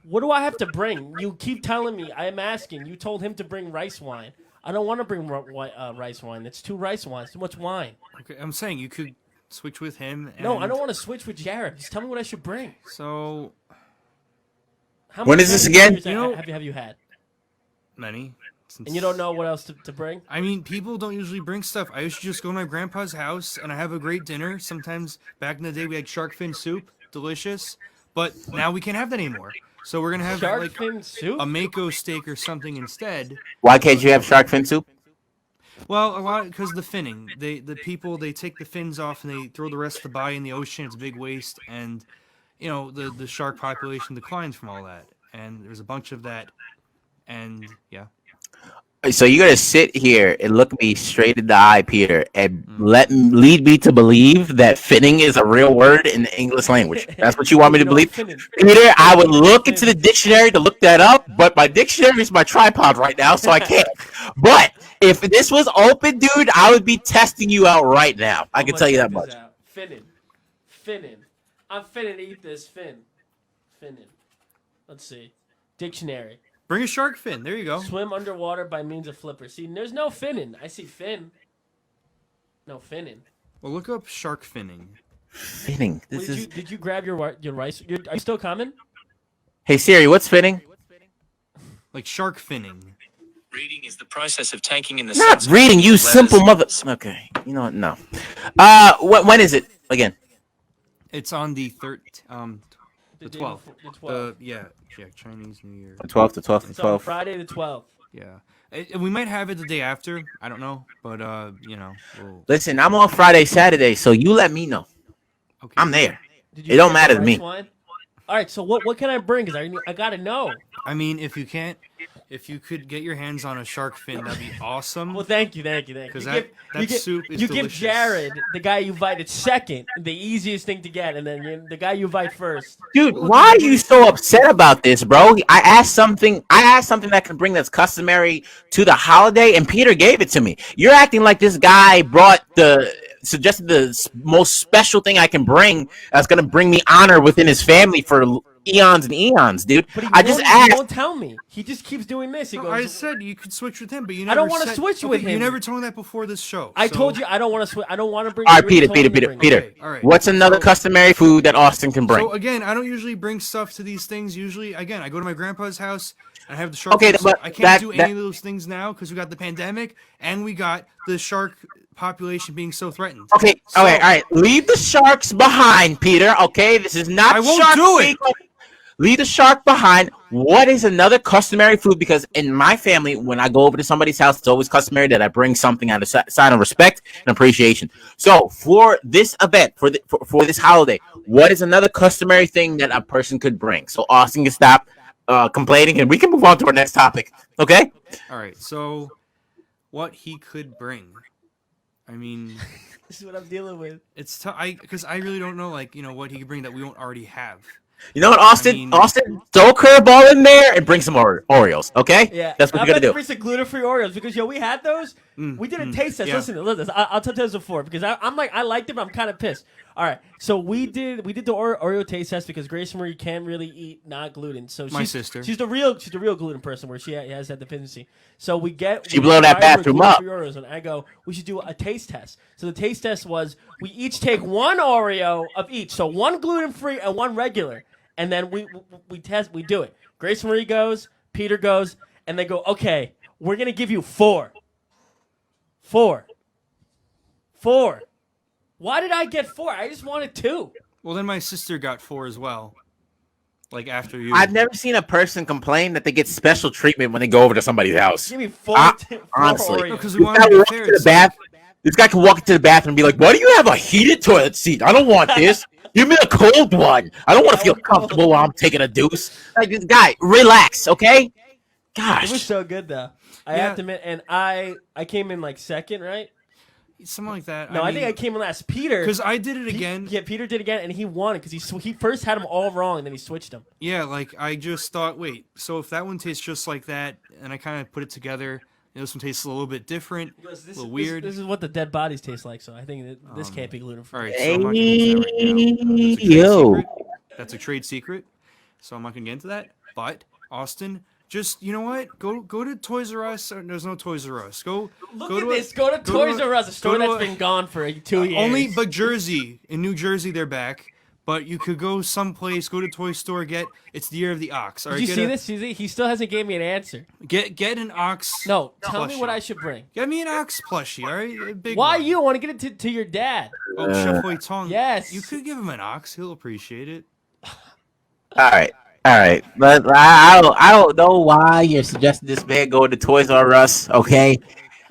What do I have to bring? You keep telling me. I am asking. You told him to bring rice wine. I don't want to bring rice wine. It's too rice wine. It's too much wine. Okay, I'm saying you could switch with him. No, I don't want to switch with Jared. Just tell me what I should bring. So, when is this again? Have you had? Many. And you don't know what else to bring? I mean, people don't usually bring stuff. I used to just go to my grandpa's house and I have a great dinner. Sometimes back in the day we had shark fin soup, delicious. But now we can't have that anymore. So we're gonna have shark fin soup? A mako steak or something instead. Why can't you have shark fin soup? Well, a lot because the finning. The people they take the fins off and they throw the rest of the body in the ocean. It's a big waste, and you know the shark population declines from all that. And there's a bunch of that, and yeah. So you're gonna sit here and look me straight in the eye, Peter, and lead me to believe that finning is a real word in the English language. That's what you want me to believe, Peter? I would look into the dictionary to look that up, but my dictionary is my tripod right now, so I can't. But if this was open, dude, I would be testing you out right now. I can tell you that much. Finning. I'm finning to eat this fin. Finning. Let's see. Dictionary. Bring a shark fin. There you go. Swim underwater by means of flippers. See, there's no finning. I see fin. No finning. Well, look up shark finning. Finning. Did you grab your rice? Are you still coming? Hey Siri, what's finning? Like shark finning. Reading is the process of taking in the Not reading, you simple mother. Okay, you know what? No. When is it again? It's on the 12th. The 12th. Yeah, Chinese New Year. The 12th, the 12th, the 12th. Friday the 12th. Yeah. We might have it the day after. I don't know, but you know. Listen, I'm off Friday, Saturday, so you let me know. Okay. I'm there. It don't matter to me. Wine? All right, so what can I bring? Because I gotta know. I mean, if you could get your hands on a shark fin, that'd be awesome. Well, thank you. Because that soup is you delicious. give Jared, the guy you invited second, the easiest thing to get, and then the guy you invite first. Dude, why are you so upset about this, bro? I asked something that I can bring that's customary to the holiday, and Peter gave it to me. You're acting like this guy suggested the most special thing I can bring that's gonna bring me honor within his family for eons and eons, dude. But He he won't tell me. He just keeps doing this. He No, goes. I said you could switch with him, but you never. I don't want to said- switch okay, with him. You never told me that before this show. I so- told you I don't want to switch. I don't want to bring. All right, you already Peter. told me to bring it. Okay, all right. What's another customary food that Austin can bring? So again, I don't usually bring stuff to these things. Usually, again, I go to my grandpa's house and I have the shark. Okay, fin, so but I can't do any of those things now because we got the pandemic and we got the shark population being so threatened. Okay, So- all right. Leave the sharks behind, Peter. Okay, this is not. I won't Shark do it. Week. Leave the shark behind. What is another customary food? Because in my family, when I go over to somebody's house, it's always customary that I bring something out of sign of respect and appreciation. So for this event, for this holiday, what is another customary thing that a person could bring? So Austin can stop complaining, and we can move on to our next topic. Okay? All right. So, what he could bring? I mean, This is what I'm dealing with. it's tough. Because I really don't know, what he could bring that we don't already have. You know what, Austin? I mean- Austin, throw a curveball in there and bring some Oreos. Okay? Yeah, That's what I'm you're gonna do. bring some gluten-free Oreos because we had those. We did a taste test. yeah. Listen. I'll tell you this before because I liked it, but I'm kind of pissed. All right, so we did the Oreo taste test because Grace Marie can't really eat not gluten. So My sister. she's the real gluten person where she has that deficiency. So we blow that tried her bathroom up. gluten-free Oreos, and I go, we should do a taste test. So the taste test was we each take one Oreo of each, so one gluten-free and one regular. And then we do it. Grace Marie goes, Peter goes, and they go, okay, we're going to give you 4. 4. Why did I get 4? I just wanted 2. Well, then my sister got 4 as well. Like after you. I've never seen a person complain that they get special treatment when they go over to somebody's house. Give me 4, Honestly. Oreos. Because This we want guy to be walks fair. to the bath. This guy can walk into the bathroom and be like, "Why do you have a heated toilet seat? I don't want this. Give me a cold one. I don't want to feel comfortable while I'm taking a deuce." Like, this guy, relax, okay? It was Gosh. so good, though. I Yeah. have to admit, and I came in like second, right? Something like that. No, I think I came in last. Peter. Because I did it again. Yeah, Peter did again, and he won it because he first had them all wrong, and then he switched them. Yeah, I just thought, wait, so if that one tastes just like that, and I kind of put it together, this one tastes a little bit different, a little weird. This is what the dead bodies taste like, so I think that this can't be gluten free. All right, so I'm not going to get into that right now. That's a trade secret, so I'm not going to get into that. But, Austin, just, you know what? Go to Toys R Us. There's no Toys R Us. Go Look at this. Go to Toys R Us, a store that's been gone for 2 years. But Jersey. In New Jersey, they're back. But you could go someplace, go to Toy Store, it's the Year of the Ox. All right, Did you see this? He still hasn't gave me an answer. Get an ox. No, tell me plushie. what I should bring. Get me an ox plushie, all right? A big Why one. you want to get it to your dad? Oh, Chef Hui Tong. Yes. You could give him an ox. He'll appreciate it. All right. But I don't know why you're suggesting this man go to Toys R Us, okay?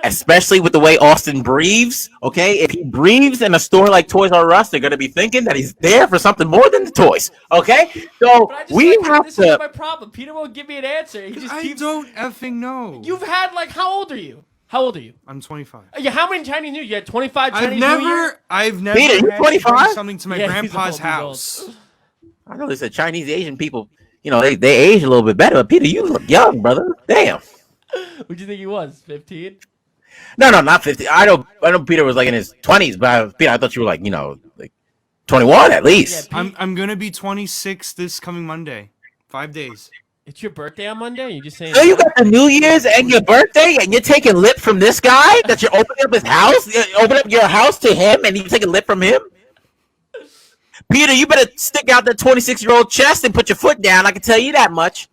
Especially with the way Austin breathes, okay? If he breathes in a store like Toys R Us, they're going to be thinking that he's there for something more than the toys, okay? So But I just we have this is to... my problem. Peter won't give me an answer. He just I keeps. don't effing know. You've had how old are you? How old are you? I'm 25. Yeah, how many Chinese New Year? You had 25 Chinese New Year? I've never Peter, you're had to bring 25? something to my Yeah, he's grandpa's old, he's house. I know they said Chinese Asian people, they age a little bit better, but Peter, you look young, brother. Damn. What do you think he was? 15? No, not 50. I know Peter was in his 20s, but Peter, I thought you were like 21 at least. Yeah, I'm gonna be 26 this coming Monday. 5 days. It's your birthday on Monday? You just saying? So you got the New Year's and your birthday, and you're taking lip from this guy that you're opening up his house? You open up your house to him, and you taking lip from him? Peter, you better stick out that 26-year-old chest and put your foot down. I can tell you that much.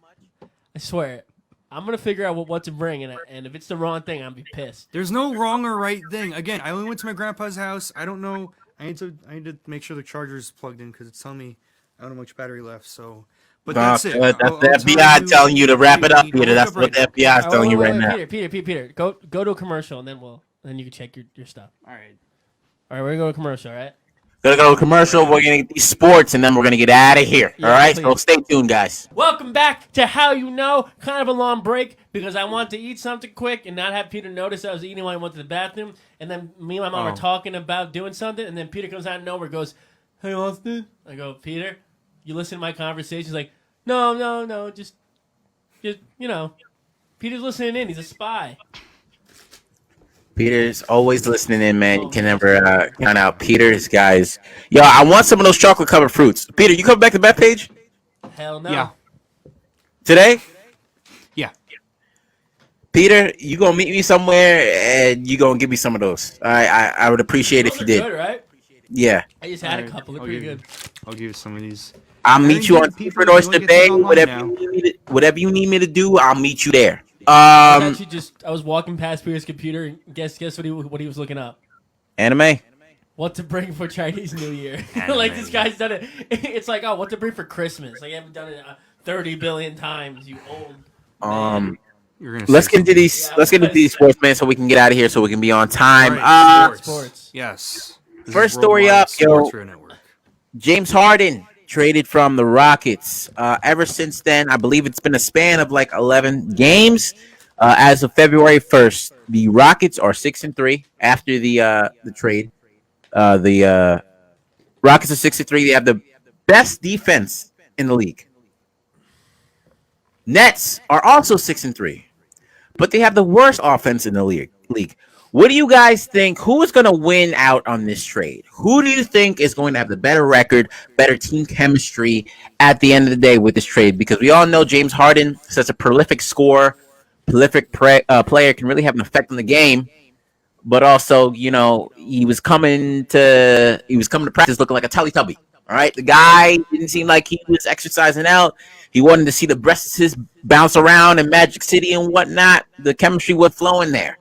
I swear. I'm going to figure out what to bring, and if it's the wrong thing, I'll be pissed. There's no wrong or right thing. Again, I only went to my grandpa's house. I don't know. I need to make sure the charger's plugged in because it's telling me I don't know how much battery left. So, but that's it. That's I'll the tell FBI telling you to wrap it up, I'll Peter. look That's up what the right FBI is Oh, telling you wait, right now. Peter, go to a commercial, and then you can check your stuff. now. All right. All right, we're going to go to commercial, all right? Gonna go to commercial. We're gonna get these sports, and then we're gonna get out of here. Yeah, All right, please. so stay tuned, guys. Welcome back to How You Know. Kind of a long break because I want to eat something quick and not have Peter notice I was eating while I went to the bathroom. And then me and my mom Oh. were talking about doing something, and then Peter comes out of nowhere and goes, "Hey, Austin." I go, "Peter, you listen to my conversation?" He's like, No, just Peter's listening in. He's a spy. Peter's always listening in, man. You can never count out Peter's, guys. Yo, I want some of those chocolate covered fruits. Peter, you coming back to Bethpage Hell no. Yeah. today? Yeah. Peter, you gonna meet me somewhere, and you gonna give me some of those. I would appreciate it Those if you are did. good, right? Yeah. I just had a Alright, couple. They're I'll pretty give good. I'll give you some of these. I'll meet you on People Secret Oyster get these Bay. online Whatever now. whatever you need me to do, I'll meet you there. I was actually I was walking past Peter's computer and guess what he was looking up. Anime. What to bring for Chinese New Year? Anime. Like this guy's done it. It's like, oh, what to bring for Christmas? Like you haven't done it 30 billion times. You old. man. You're gonna Let's say get into these. Yeah, Let's get into these sports, man, so we can get out of here, so we can be on time. Right, sports. Yes. This First is story Worldwide up, yo. Sports Radio Network. James Harden traded from the Rockets. Ever since then, I believe it's been a span of like 11 games. As of February 1st, the Rockets are 6-3 after the trade. The Rockets are 6-3. They have the best defense in the league. Nets are also 6-3, but they have the worst offense in the league. What do you guys think? Who is going to win out on this trade? Who do you think is going to have the better record, better team chemistry at the end of the day with this trade? Because we all know James Harden, such a prolific scorer, prolific player, can really have an effect on the game. But also, he was coming to practice looking like a Teletubby. All right, the guy didn't seem like he was exercising out. He wanted to see the breasts bounce around in Magic City and whatnot. The chemistry was flowing there.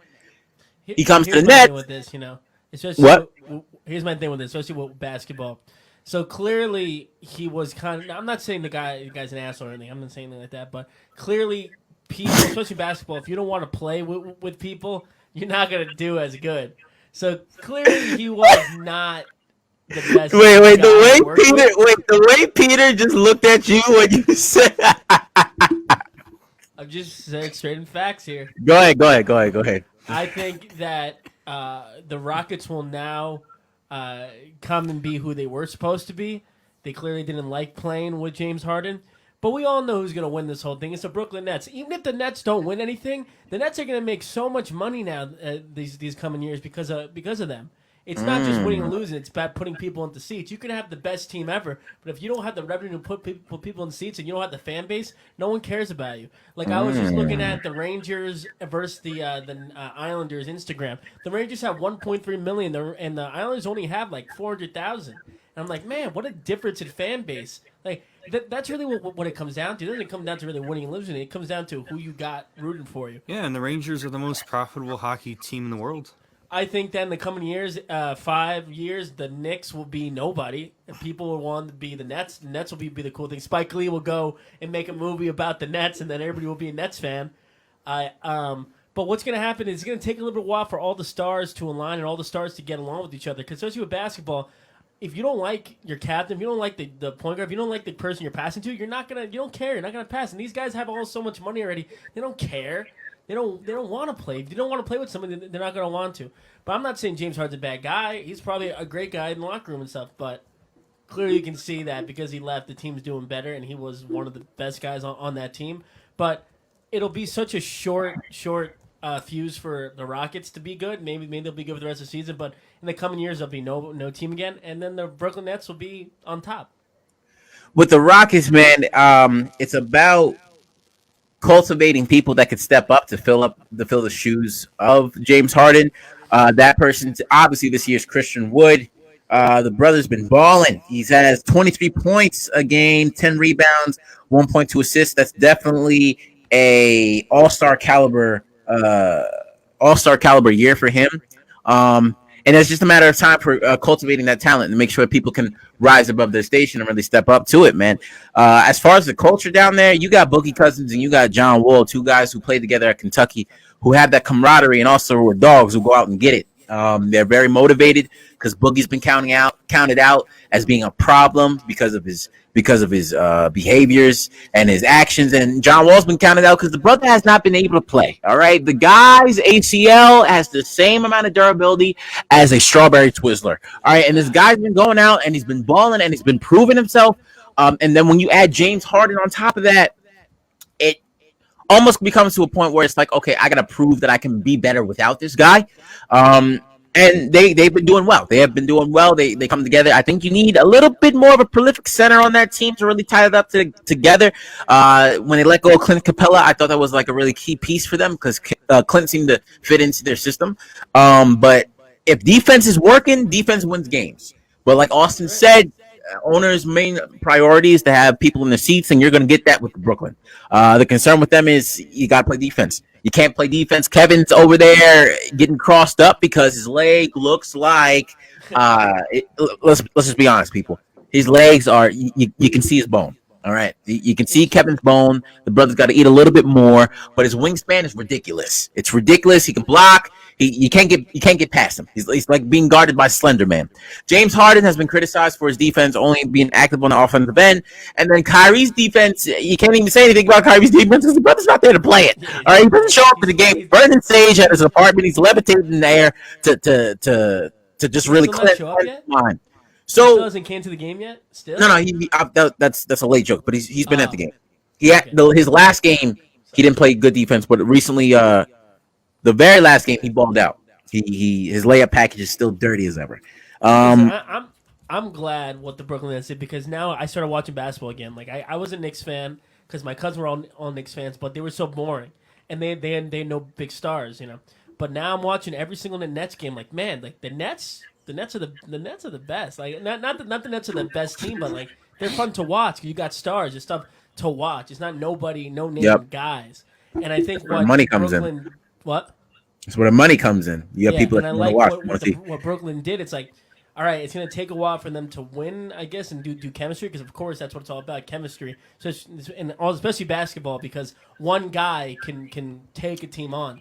He comes to the Here's my Nets. thing with this, especially What? Here's my thing with this, especially with basketball. So clearly, he was kind of. I'm not saying the guy's an asshole or anything. I'm not saying anything like that. But clearly, people, especially basketball, if you don't want to play with people, you're not gonna do as good. So clearly, he was not the best. Wait, guy to work with. the way Peter just looked at you when you said. I'm just saying straight in facts here. Go ahead. I think that the Rockets will now come and be who they were supposed to be. They clearly didn't like playing with James Harden. But we all know who's going to win this whole thing. It's the Brooklyn Nets. Even if the Nets don't win anything, the Nets are going to make so much money now these coming years because of them. It's not just winning and losing. It's about putting people into seats. You can have the best team ever, but if you don't have the revenue to put people in seats and you don't have the fan base, no one cares about you. Like I was just looking at the Rangers versus the Islanders Instagram. The Rangers have 1.3 million, and the Islanders only have like 400,000. And I'm like, man, what a difference in fan base. Like that's really what it comes down to. It doesn't come down to really winning and losing. It comes down to who you got rooting for you. Yeah, and the Rangers are the most profitable hockey team in the world. I think that in the coming years, 5 years, the Knicks will be nobody. And people will want to be the Nets. The Nets will be the cool thing. Spike Lee will go and make a movie about the Nets, and then everybody will be a Nets fan. But what's going to happen is it's going to take a little bit while for all the stars to align and all the stars to get along with each other. Because especially with basketball, if you don't like your captain, if you don't like the point guard, if you don't like the person you're passing to, you don't care. You're not gonna pass. And these guys have all so much money already. They don't care. They don't want to play. If you don't want to play with somebody, they're not going to want to. But I'm not saying James Harden's a bad guy. He's probably a great guy in the locker room and stuff. But clearly you can see that because he left, the team's doing better, and he was one of the best guys on that team. But it'll be such a short fuse for the Rockets to be good. Maybe they'll be good for the rest of the season. But in the coming years, there'll be no team again. And then the Brooklyn Nets will be on top. With the Rockets, man, it's about cultivating people that could step up to fill the shoes of James Harden. That person, obviously, this year's Christian Wood. The brother's been balling. He has 23 points a game, 10 rebounds, 1.2 assists. That's definitely a all-star caliber year for him. And it's just a matter of time for cultivating that talent and make sure people can rise above their station and really step up to it, man. As far as the culture down there, you got Boogie Cousins and you got John Wall, two guys who played together at Kentucky, who have that camaraderie and also were dogs who go out and get it. They're very motivated because Boogie's been counted out as being a problem because of his behaviors and his actions, and John Wall's been counted out because the brother has not been able to play. All right, the guy's ACL has the same amount of durability as a strawberry Twizzler. All right, and this guy's been going out and he's been balling and he's been proving himself. And then when you add James Harden on top of that, it almost becomes to a point where it's like, okay, I gotta prove that I can be better without this guy. And they've been doing well. They have been doing well. They come together. I think you need a little bit more of a prolific center on that team to really tie it up together. When they let go of Clint Capella, I thought that was like a really key piece for them because Clint seemed to fit into their system. But if defense is working, defense wins games. But like Austin said, owners' main priority is to have people in the seats, and you're going to get that with Brooklyn. The concern with them is you got to play defense. You can't play defense. Kevin's over there getting crossed up because his leg looks like. Let's just be honest, people. His legs are. You can see his bone. All right, you can see Kevin's bone. The brother's got to eat a little bit more, but his wingspan is ridiculous. It's ridiculous. He can block. You can't get past him. He's like being guarded by Slender Man. James Harden has been criticized for his defense only being active on the offensive end, and then Kyrie's defense. You can't even say anything about Kyrie's defense because the brother's not there to play it. All right, he doesn't show up for the game. Vernon Sage at his apartment. He's levitating in the air to just really cleanse his mind. So still hasn't came to the game yet. Still, no. That's a late joke, but he's been at the game. His last game he didn't play good defense, but recently, the very last game he balled out. His layup package is still dirty as ever. I'm glad what the Brooklyn Nets did because now I started watching basketball again. Like I was a Knicks fan because my cousins were all Knicks fans, but they were so boring and they had no big stars, you know. But now I'm watching every single Nets game. Like man, like the Nets are the best. Like not the Nets are the best team, but like they're fun to watch because you got stars. It's stuff to watch. It's not no name guys. And I think what money comes in. What? It's where the money comes in. You have people that want to watch. What Brooklyn did. It's like, all right, it's going to take a while for them to win, I guess, and do chemistry because, of course, that's what it's all about, chemistry. So, especially basketball because one guy can take a team on.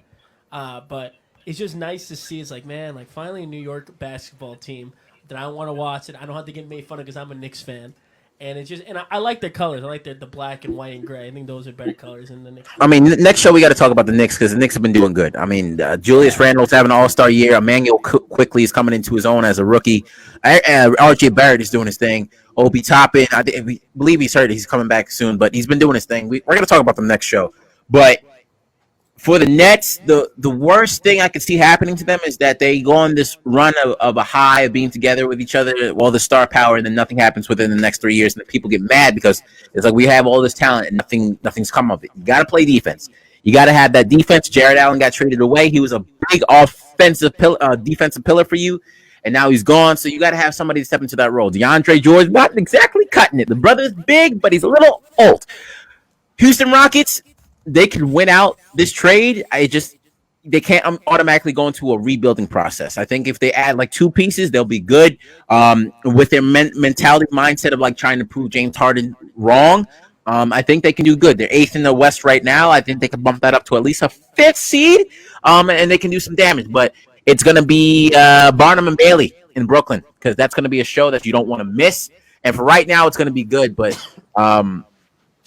But it's just nice to see. It's like, man, like finally a New York basketball team that I want to watch, and I don't have to get made fun of because I'm a Knicks fan. And it's just, and I like their colors. I like the black and white and gray. I think those are better colors than the Knicks. I mean, next show we got to talk about the Knicks because the Knicks have been doing good. I mean, Julius Randle's having an All-Star year. Emmanuel Quickly is coming into his own as a rookie. R.J. Barrett is doing his thing. Obi Toppin, we believe he's hurt. He's coming back soon, but he's been doing his thing. We're going to talk about them next show. But for the Nets, the worst thing I could see happening to them is that they go on this run of a high of being together with each other, all the star power, and then nothing happens within the next 3 years, and the people get mad because it's like we have all this talent and nothing's come of it. You got to play defense. You got to have that defense. Jared Allen got traded away. He was a big defensive pillar for you, and now he's gone. So you got to have somebody to step into that role. DeAndre Jordan's not exactly cutting it. The brother's big, but he's a little old. Houston Rockets, they can win out this trade. They can't automatically go into a rebuilding process. I think if they add like two pieces, they'll be good. With their mentality mindset of like trying to prove James Harden wrong, I think they can do good. They're 8th in the West right now. I think they can bump that up to at least a 5th seed, and they can do some damage. But it's going to be Barnum and Bailey in Brooklyn because that's going to be a show that you don't want to miss. And for right now, it's going to be good. But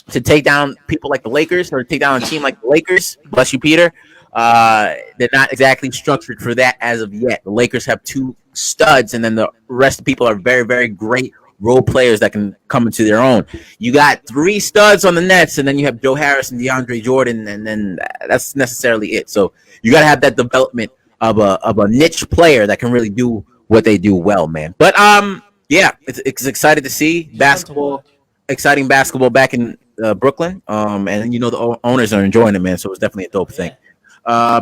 to take down people like the Lakers or take down a team like the Lakers, bless you, Peter, they're not exactly structured for that as of yet. The Lakers have 2 studs, and then the rest of the people are very, very great role players that can come into their own. You got 3 studs on the Nets, and then you have Joe Harris and DeAndre Jordan, and then that's necessarily it. So you got to have that development of a niche player that can really do what they do well, man. But yeah, it's excited to see basketball. Exciting basketball back in Brooklyn, and you know the owners are enjoying it, man. So it's definitely a dope thing.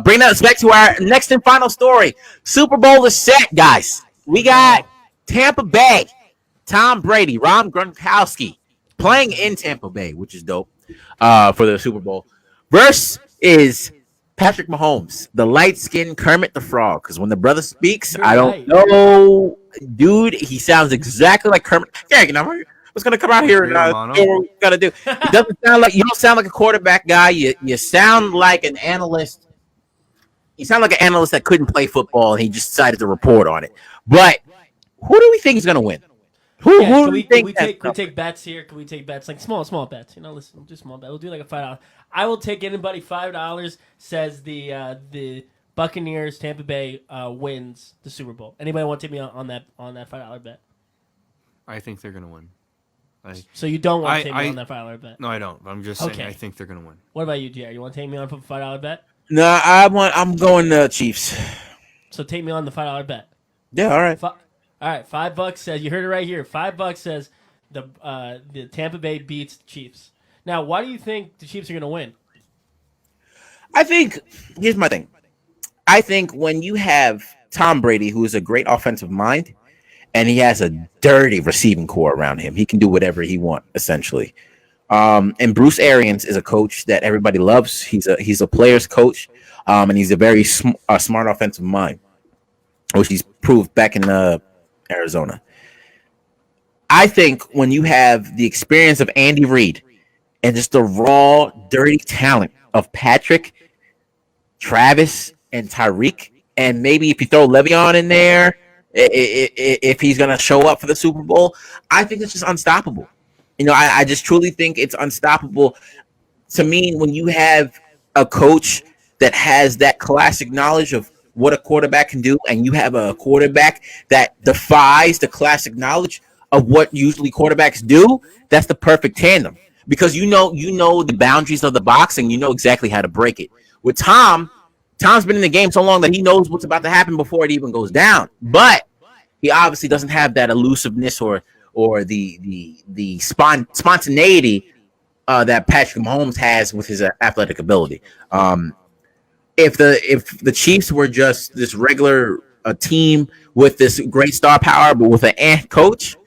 Bringing us back to our next and final story. Super Bowl is set, guys. We got Tampa Bay, Tom Brady, Rob Gronkowski playing in Tampa Bay, which is dope for the Super Bowl. Verse is Patrick Mahomes, the light-skinned Kermit the Frog. Because when the brother speaks, I don't know, dude. He sounds exactly like Kermit. Yeah, you know. What's gonna come out here and do what we gotta do? It doesn't sound like you don't sound like a quarterback guy. You sound like an analyst He sounded like an analyst that couldn't play football, and he just decided to report on it. But who do we think is going to win? Who Yeah, do we can think? we take bets here? Can we take bets like small bets? Listen, just small bet. We'll do like a $5. I will take anybody $5 says the Buccaneers Tampa Bay wins the Super Bowl. Anybody want to take me on that $5 bet? I think they're gonna win. So you don't want to take me on that $5 bet? No, I don't. I'm just saying Okay. I think they're gonna win. What about you, Jerry? You want to take me on for a $5 bet? No, I'm going to Chiefs. So take me on the $5 bet. Yeah, all right. All right, $5 says you heard it right here. $5 says the Tampa Bay beats the Chiefs. Now, why do you think the Chiefs are going to win? I think here's my thing. I think when you have Tom Brady, who is a great offensive mind, and he has a dirty receiving core around him, he can do whatever he wants, essentially. And Bruce Arians is a coach that everybody loves. He's a player's coach, and he's a very smart offensive mind, which he's proved back in Arizona. I think when you have the experience of Andy Reid and just the raw, dirty talent of Patrick, Travis, and Tyreek, and maybe if you throw Le'Veon in there, if he's going to show up for the Super Bowl, I think it's just unstoppable. I just truly think it's unstoppable. To me, when you have a coach that has that classic knowledge of what a quarterback can do, and you have a quarterback that defies the classic knowledge of what usually quarterbacks do, that's the perfect tandem. Because you know the boundaries of the box, and you know exactly how to break it. With Tom's been in the game so long that he knows what's about to happen before it even goes down. But he obviously doesn't have that elusiveness or the spontaneity that Patrick Mahomes has with his athletic ability. If the Chiefs were just this regular team with this great star power, but with an ant coach,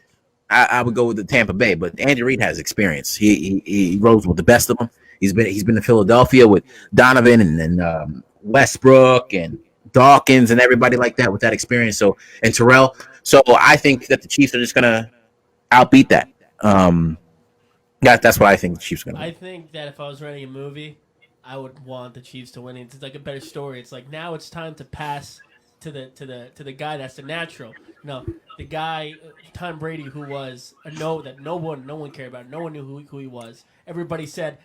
I would go with the Tampa Bay. But Andy Reid has experience. He rose with the best of them. He's been to Philadelphia with Donovan and Westbrook and Dawkins and everybody like that with that experience. So and Terrell. So I think that the Chiefs are just gonna outbeat that. That's what I think the Chiefs are gonna. I think that if I was writing a movie, I would want the Chiefs to win. It's like a better story. It's like now it's time to pass to the guy that's the natural. No, the guy Tom Brady, who was no one cared about. No one knew who he was. Everybody said,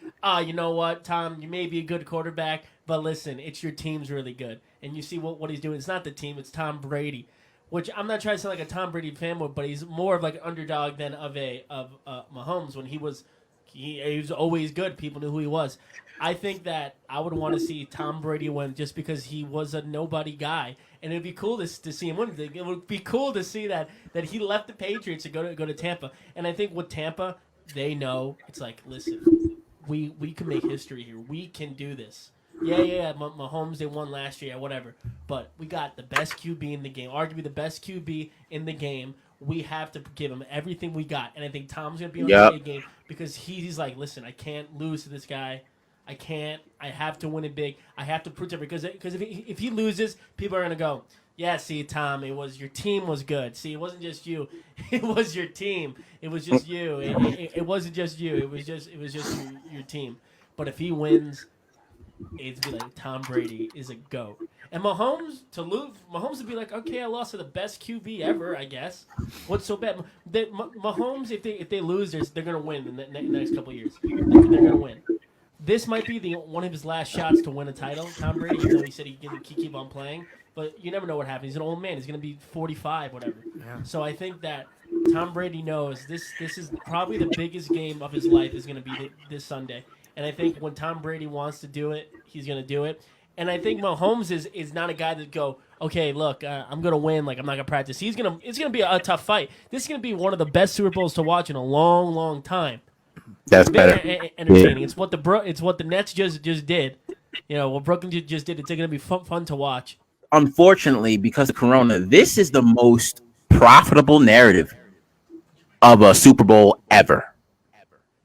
you know what, Tom, you may be a good quarterback, but listen, it's your team's really good. And you see what he's doing. It's not the team, it's Tom Brady. Which I'm not trying to sound like a Tom Brady fanboy, but he's more of like an underdog than of Mahomes. When he was always good. People knew who he was. I think that I would want to see Tom Brady win just because he was a nobody guy, and it'd be cool to see him win. It would be cool to see that he left the Patriots to go to Tampa. And I think with Tampa, they know it's like, listen, we can make history here. We can do this. Yeah. Mahomes, they won last year, whatever. But we got the best QB in the game, arguably the best QB in the game. We have to give him everything we got. And I think Tom's going to be on the game because he's like, listen, I can't lose to this guy. I can't. I have to win it big. I have to prove it because if he loses, people are going to go, yeah, see, Tom, your team was good. See, it wasn't just you. It was your team. It was just you. It wasn't just you. It was just your team. But if he wins, it's be like Tom Brady is a GOAT. And Mahomes would be like, okay, I lost to the best QB ever, I guess. What's so bad? Mahomes, if they lose, they're gonna win in the next couple of years. They're gonna win. This might be one of his last shots to win a title. Tom Brady, even though he said he can keep on playing, but you never know what happens. He's an old man. He's gonna be 45, whatever. Yeah. So I think that Tom Brady knows this is probably the biggest game of his life is gonna be this Sunday. And I think when Tom Brady wants to do it, he's going to do it. And I think Mahomes is not a guy that go, okay, look, I'm going to win. Like, I'm not going to practice. It's going to be a tough fight. This is going to be one of the best Super Bowls to watch in a long, long time. That's better. Entertaining. Yeah. It's what the Nets just did. What Brooklyn just did. It's going to be fun to watch. Unfortunately, because of Corona, this is the most profitable narrative of a Super Bowl ever.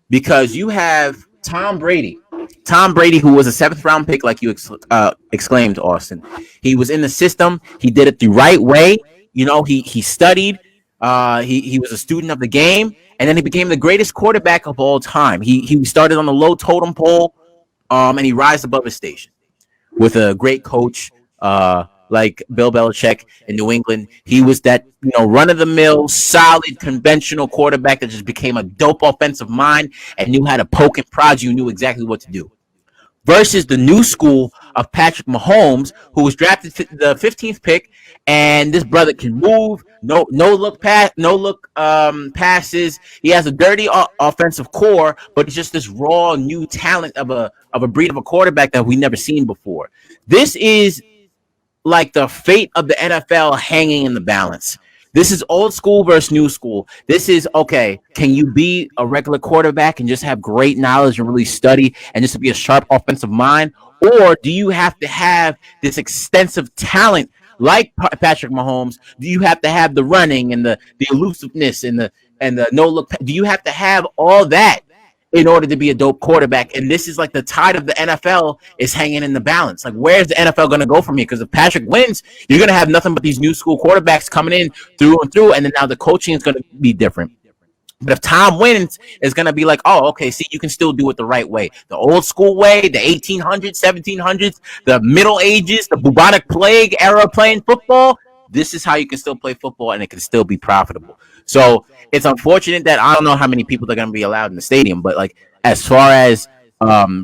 Because you have Tom Brady, who was a 7th round pick, like you exclaimed, Austin. He was in the system. He did it the right way. He studied. He was a student of the game, and then he became the greatest quarterback of all time. He started on the low totem pole, and he rised above his station with a great coach like Bill Belichick in New England. He was that run of the mill, solid, conventional quarterback that just became a dope offensive mind and knew how to poke and prod you, knew exactly what to do. Versus the new school of Patrick Mahomes, who was drafted the 15th pick, and this brother can move, no look passes. He has a dirty offensive core, but it's just this raw new talent of a breed of a quarterback that we never seen before. This is like the fate of the NFL hanging in the balance. This is old school versus new school. This is okay. Can you be a regular quarterback and just have great knowledge and really study and just be a sharp offensive mind? Or do you have to have this extensive talent like Patrick Mahomes? Do you have to have the running and the elusiveness and the no look? Do you have to have all that in order to be a dope quarterback? And this is like the tide of the NFL is hanging in the balance. Like, where's the NFL going to go from here? Because if Patrick wins, you're going to have nothing but these new school quarterbacks coming in through and through. And then now the coaching is going to be different. But if Tom wins, it's going to be like, oh, okay, see, you can still do it the right way. The old school way, the 1800s, 1700s, the Middle Ages, the bubonic plague era playing football. This is how you can still play football and it can still be profitable. So it's unfortunate that I don't know how many people are going to be allowed in the stadium, but like as far as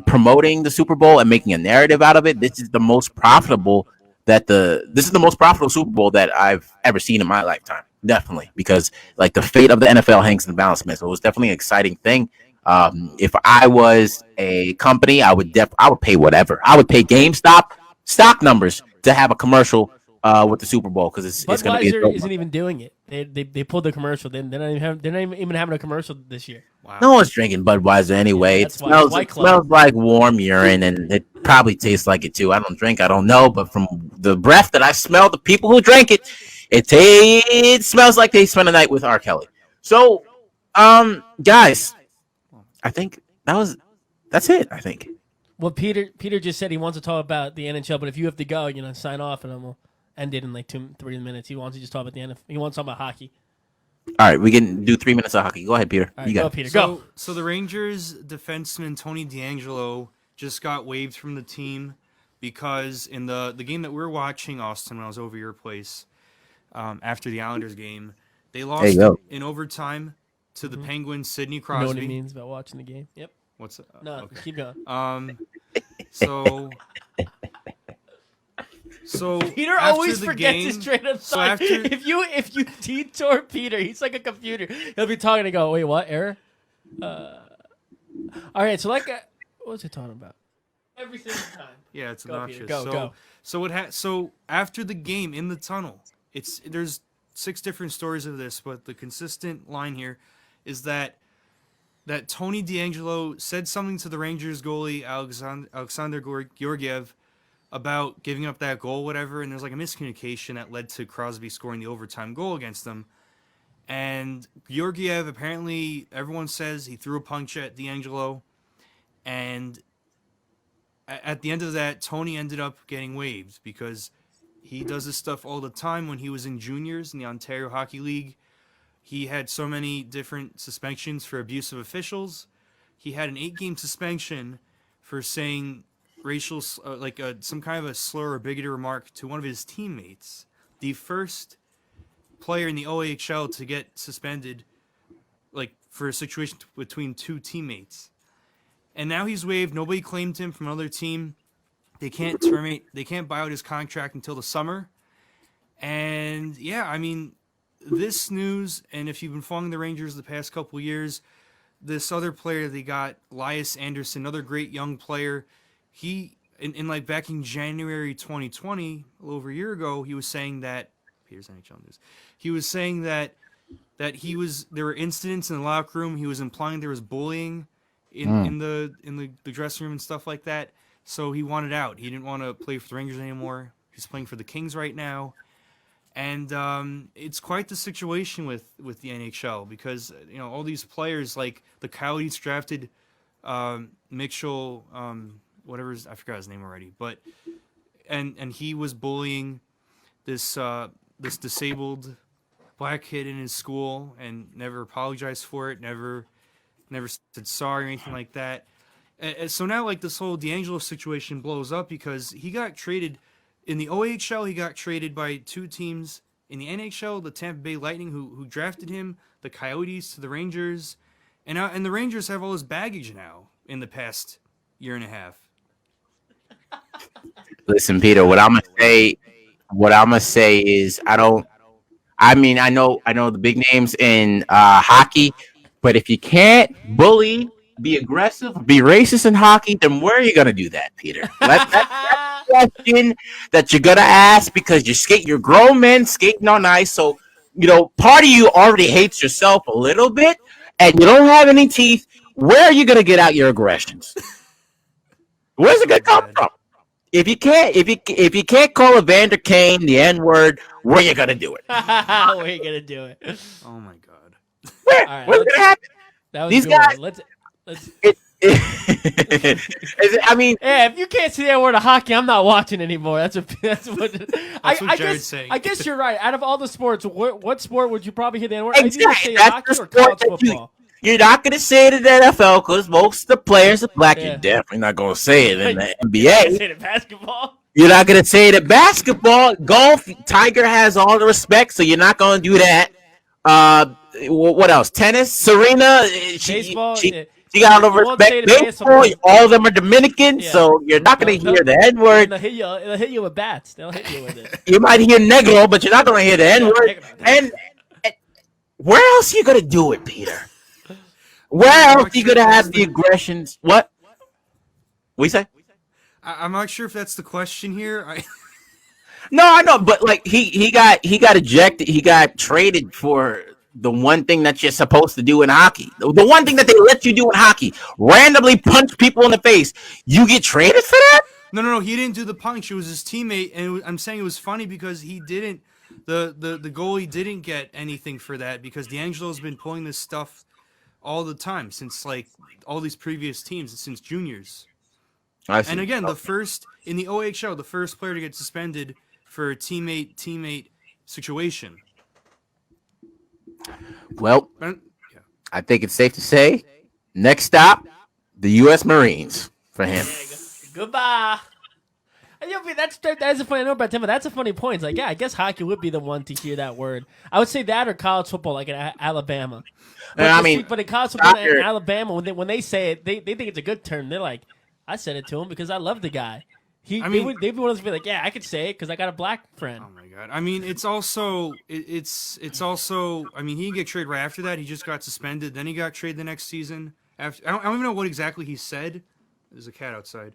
promoting the Super Bowl and making a narrative out of it, this is the most profitable Super Bowl that I've ever seen in my lifetime. Definitely, because like the fate of the NFL hangs in the balance, man. So it was definitely an exciting thing. If I was a company, I would pay whatever. I would pay GameStop stock numbers to have a commercial with the Super Bowl because it's going to be. Budweiser isn't even doing it. They pulled the commercial. They're not even having a commercial this year. Wow. No one's drinking Budweiser anyway. Yeah, it smells like warm urine, and it probably tastes like it too. I don't drink. I don't know, but from the breath that I smell, the people who drank it, it smells like they spent a night with R. Kelly. So, guys, I think that's it. I think. Well, Peter just said he wants to talk about the NHL, but if you have to go, sign off, and then we'll end it in like 2-3 minutes. He wants to just talk about the NFL. He wants to talk about hockey. All right, we can do 3 minutes of hockey. Go ahead, Peter. All right, go, Peter. Go. So the Rangers defenseman Tony DeAngelo just got waived from the team because in the game that we were watching, Austin, when I was over your place, after the Islanders game, they lost in overtime to the Penguins, Sidney Crosby. You know what it means about watching the game? Yep. What's that? No, okay. Keep going. So Peter always forgets his train of thought. If you detour Peter, he's like a computer. He'll be talking and go, wait, what? Error? All right, so what was he talking about? Every single time. Yeah, it's go, obnoxious. Peter, go. So after the game in the tunnel, there's 6 different stories of this, but the consistent line here is that Tony DeAngelo said something to the Rangers goalie Alexander Georgiev about giving up that goal, whatever, and there's like a miscommunication that led to Crosby scoring the overtime goal against them. And Georgiev, apparently, everyone says he threw a punch at DeAngelo, and at the end of that, Tony ended up getting waived because he does this stuff all the time. When he was in juniors in the Ontario Hockey League, he had so many different suspensions for abusive officials. He had an 8-game suspension for saying racial, some kind of a slur or bigoted remark to one of his teammates. The first player in the OHL to get suspended, for a situation between 2 teammates. And now he's waived. Nobody claimed him from another team. They can't buy out his contract until the summer. And yeah, I mean, this news, and if you've been following the Rangers the past couple years, this other player they got, Elias Anderson, another great young player. He, back in January 2020, a little over a year ago, he was saying that Peter's NHL news. He was saying that there were incidents in the locker room. He was implying there was bullying in the dressing room and stuff like that. So he wanted out. He didn't want to play for the Rangers anymore. He's playing for the Kings right now. And it's quite the situation with the NHL because all these players like the Coyotes drafted Mitchell, I forgot his name already, but and he was bullying this disabled black kid in his school and never apologized for it, never said sorry or anything like that. And so now this whole DeAngelo situation blows up because he got traded in the OHL, he got traded by 2 teams. In the NHL, the Tampa Bay Lightning, who drafted him, the Coyotes to the Rangers, and the Rangers have all his baggage now in the past year and a half. Listen, Peter, what I'm gonna say is I don't. I mean, I know the big names in hockey, but if you can't bully, be aggressive, be racist in hockey, then where are you gonna do that, Peter? That's the question that you're gonna ask because you're grown men skating on ice, so part of you already hates yourself a little bit, and you don't have any teeth. Where are you gonna get out your aggressions? Where's it gonna come from? If you can't call Evander Kane the N word, where you gonna do it? Where are you gonna do it? Oh my god! Where's it gonna happen? That was These good. guys. Let's. I mean, yeah, if you can't see that word of hockey, I'm not watching anymore. That's what Jared's saying. I guess you're right. Out of all the sports, what sport would you probably hear the word? exactly. Say That's hockey the or sport college that football. you're not gonna say it in the NFL because most of the players are black. Yeah. You're definitely not gonna say it in the I NBA. say it basketball. You're not gonna say it in basketball. Golf, Tiger has all the respect, so you're not gonna do that. What else? Tennis, Serena, Baseball. she got all the You won't say respect. it in Baseball, baseball. all of them are Dominican, Yeah. so you're not gonna No. hear the N word. They'll hit you with bats. They'll hit you with it. You might hear negro, but you're not gonna hear the N word. And where else are you gonna do it, Peter? Where else are you gonna have the aggressions? What? We say? I'm not sure if that's the question here. No, I know, but like he got ejected. He got traded for the one thing that you're supposed to do in hockey. The one thing that they let you do in hockey: randomly punch people in the face. You get traded for that? No. He didn't do the punch. It was his teammate, and I'm saying it was funny because he didn't. The goalie didn't get anything for that because D'Angelo's been pulling this stuff all the time since like all these previous teams since juniors. And again, the first in the OHL, the first player to get suspended for a teammate situation. Well, Yeah. I think it's safe to say, next stop, the U.S. Marines for him. Goodbye. And that's a funny note about Tampa. That's a funny point. It's like, yeah, I guess hockey would be the one to hear that word. I would say that or college football, like in Alabama. But but in college football in Alabama, when they say it, they think it's a good term. They're like, I said it to him because I love the guy. They'd be one of those to be like, yeah, I could say it because I got a black friend. Oh my god! I mean, it's also. I mean, he didn't get traded right after that. He just got suspended. Then he got traded the next season. After I don't even know what exactly he said. There's a cat outside,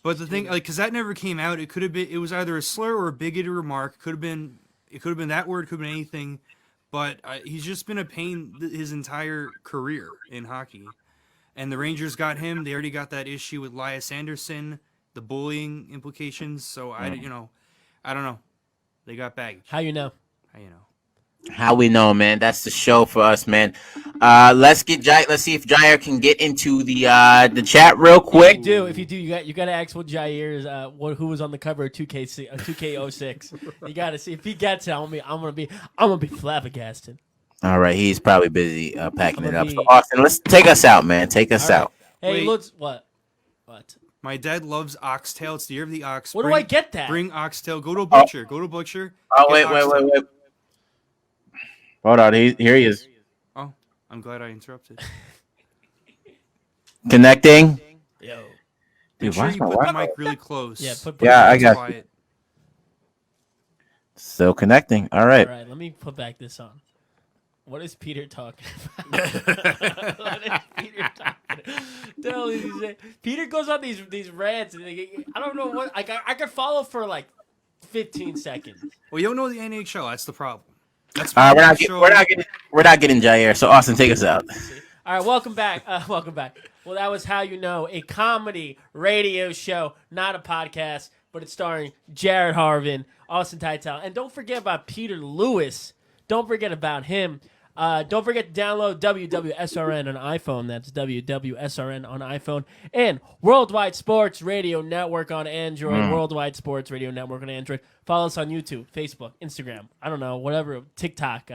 but the thing, like, because that never came out. It could have been. It was either a slur or a bigoted remark. It could have been that word. Could have been anything. But he's just been a pain his entire career in hockey. And the Rangers got him. They already got that issue with Elias Anderson, the bullying implications. So I don't know. They got baggage. How you know? How we know, man? That's the show for us, man. Let's see if Jair can get into the chat real quick. If you do, you got to ask what Jair is. Who was on the cover of 2K06? You got to see if he gets it. I'm gonna be flabbergasted. All right, he's probably busy packing it up. So Austin, let's take us out, man. Take us out. Hey, Wait. What? My dad loves oxtail. It's the year of the ox. Where do I get that? Bring oxtail. Go to a butcher. Go to a butcher. Oh, wait. Hold on. Here he is. Oh, I'm glad I interrupted. Connecting. Yo. Make sure you put the mic really close. Yeah, I got quiet. you. Still connecting. All right. All right, let me put back this on. What is Peter talking about? What is Peter talking about? Peter goes on these rants, and I don't know what I could follow for like 15 seconds. Well, you don't know the NHL. That's the problem. That's We're not getting Jair. So Austin, take us out. All right, welcome back. Welcome back. Well, that was How You Know, a comedy radio show, not a podcast, but it's starring Jared Harvin, Austin Teitel, and don't forget about Peter Lewis. Don't forget about him. Don't forget to download WWSRN on iPhone. That's WWSRN on iPhone. And Worldwide Sports Radio Network on Android. Worldwide Sports Radio Network on Android. Follow us on YouTube, Facebook, Instagram. I don't know, whatever. TikTok.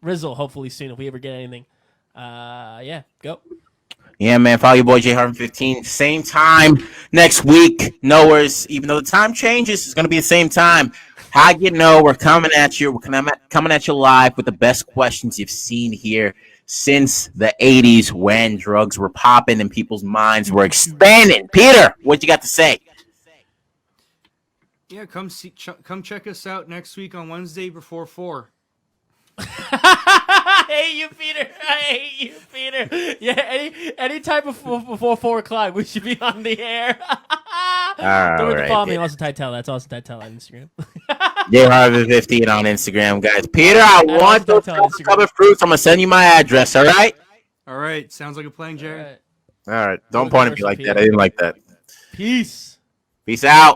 Rizzle, hopefully soon if we ever get anything. Yeah, go. Yeah, man. Follow your boy J Harvin 15. Same time next week. Knowers, even though the time changes, it's going to be the same time. How you know we're coming at you? We're coming at you live with the best questions you've seen here since the 80s when drugs were popping and people's minds were expanding. Peter, what you got to say? Yeah, come check us out next week on Wednesday before 4. I hate you, Peter. I hate you, Peter. Yeah, any type of before 4 o'clock, we should be on the air. Don't forget to follow me, Austin Titell. That's Austin Titell on Instagram. JHarvey15 on Instagram, guys. Peter, I want those covered fruits. I'm gonna send you my address. All right. All right. Sounds like a plan, Jared. All right. Don't point at me like that. I didn't like that. Peace. Peace out.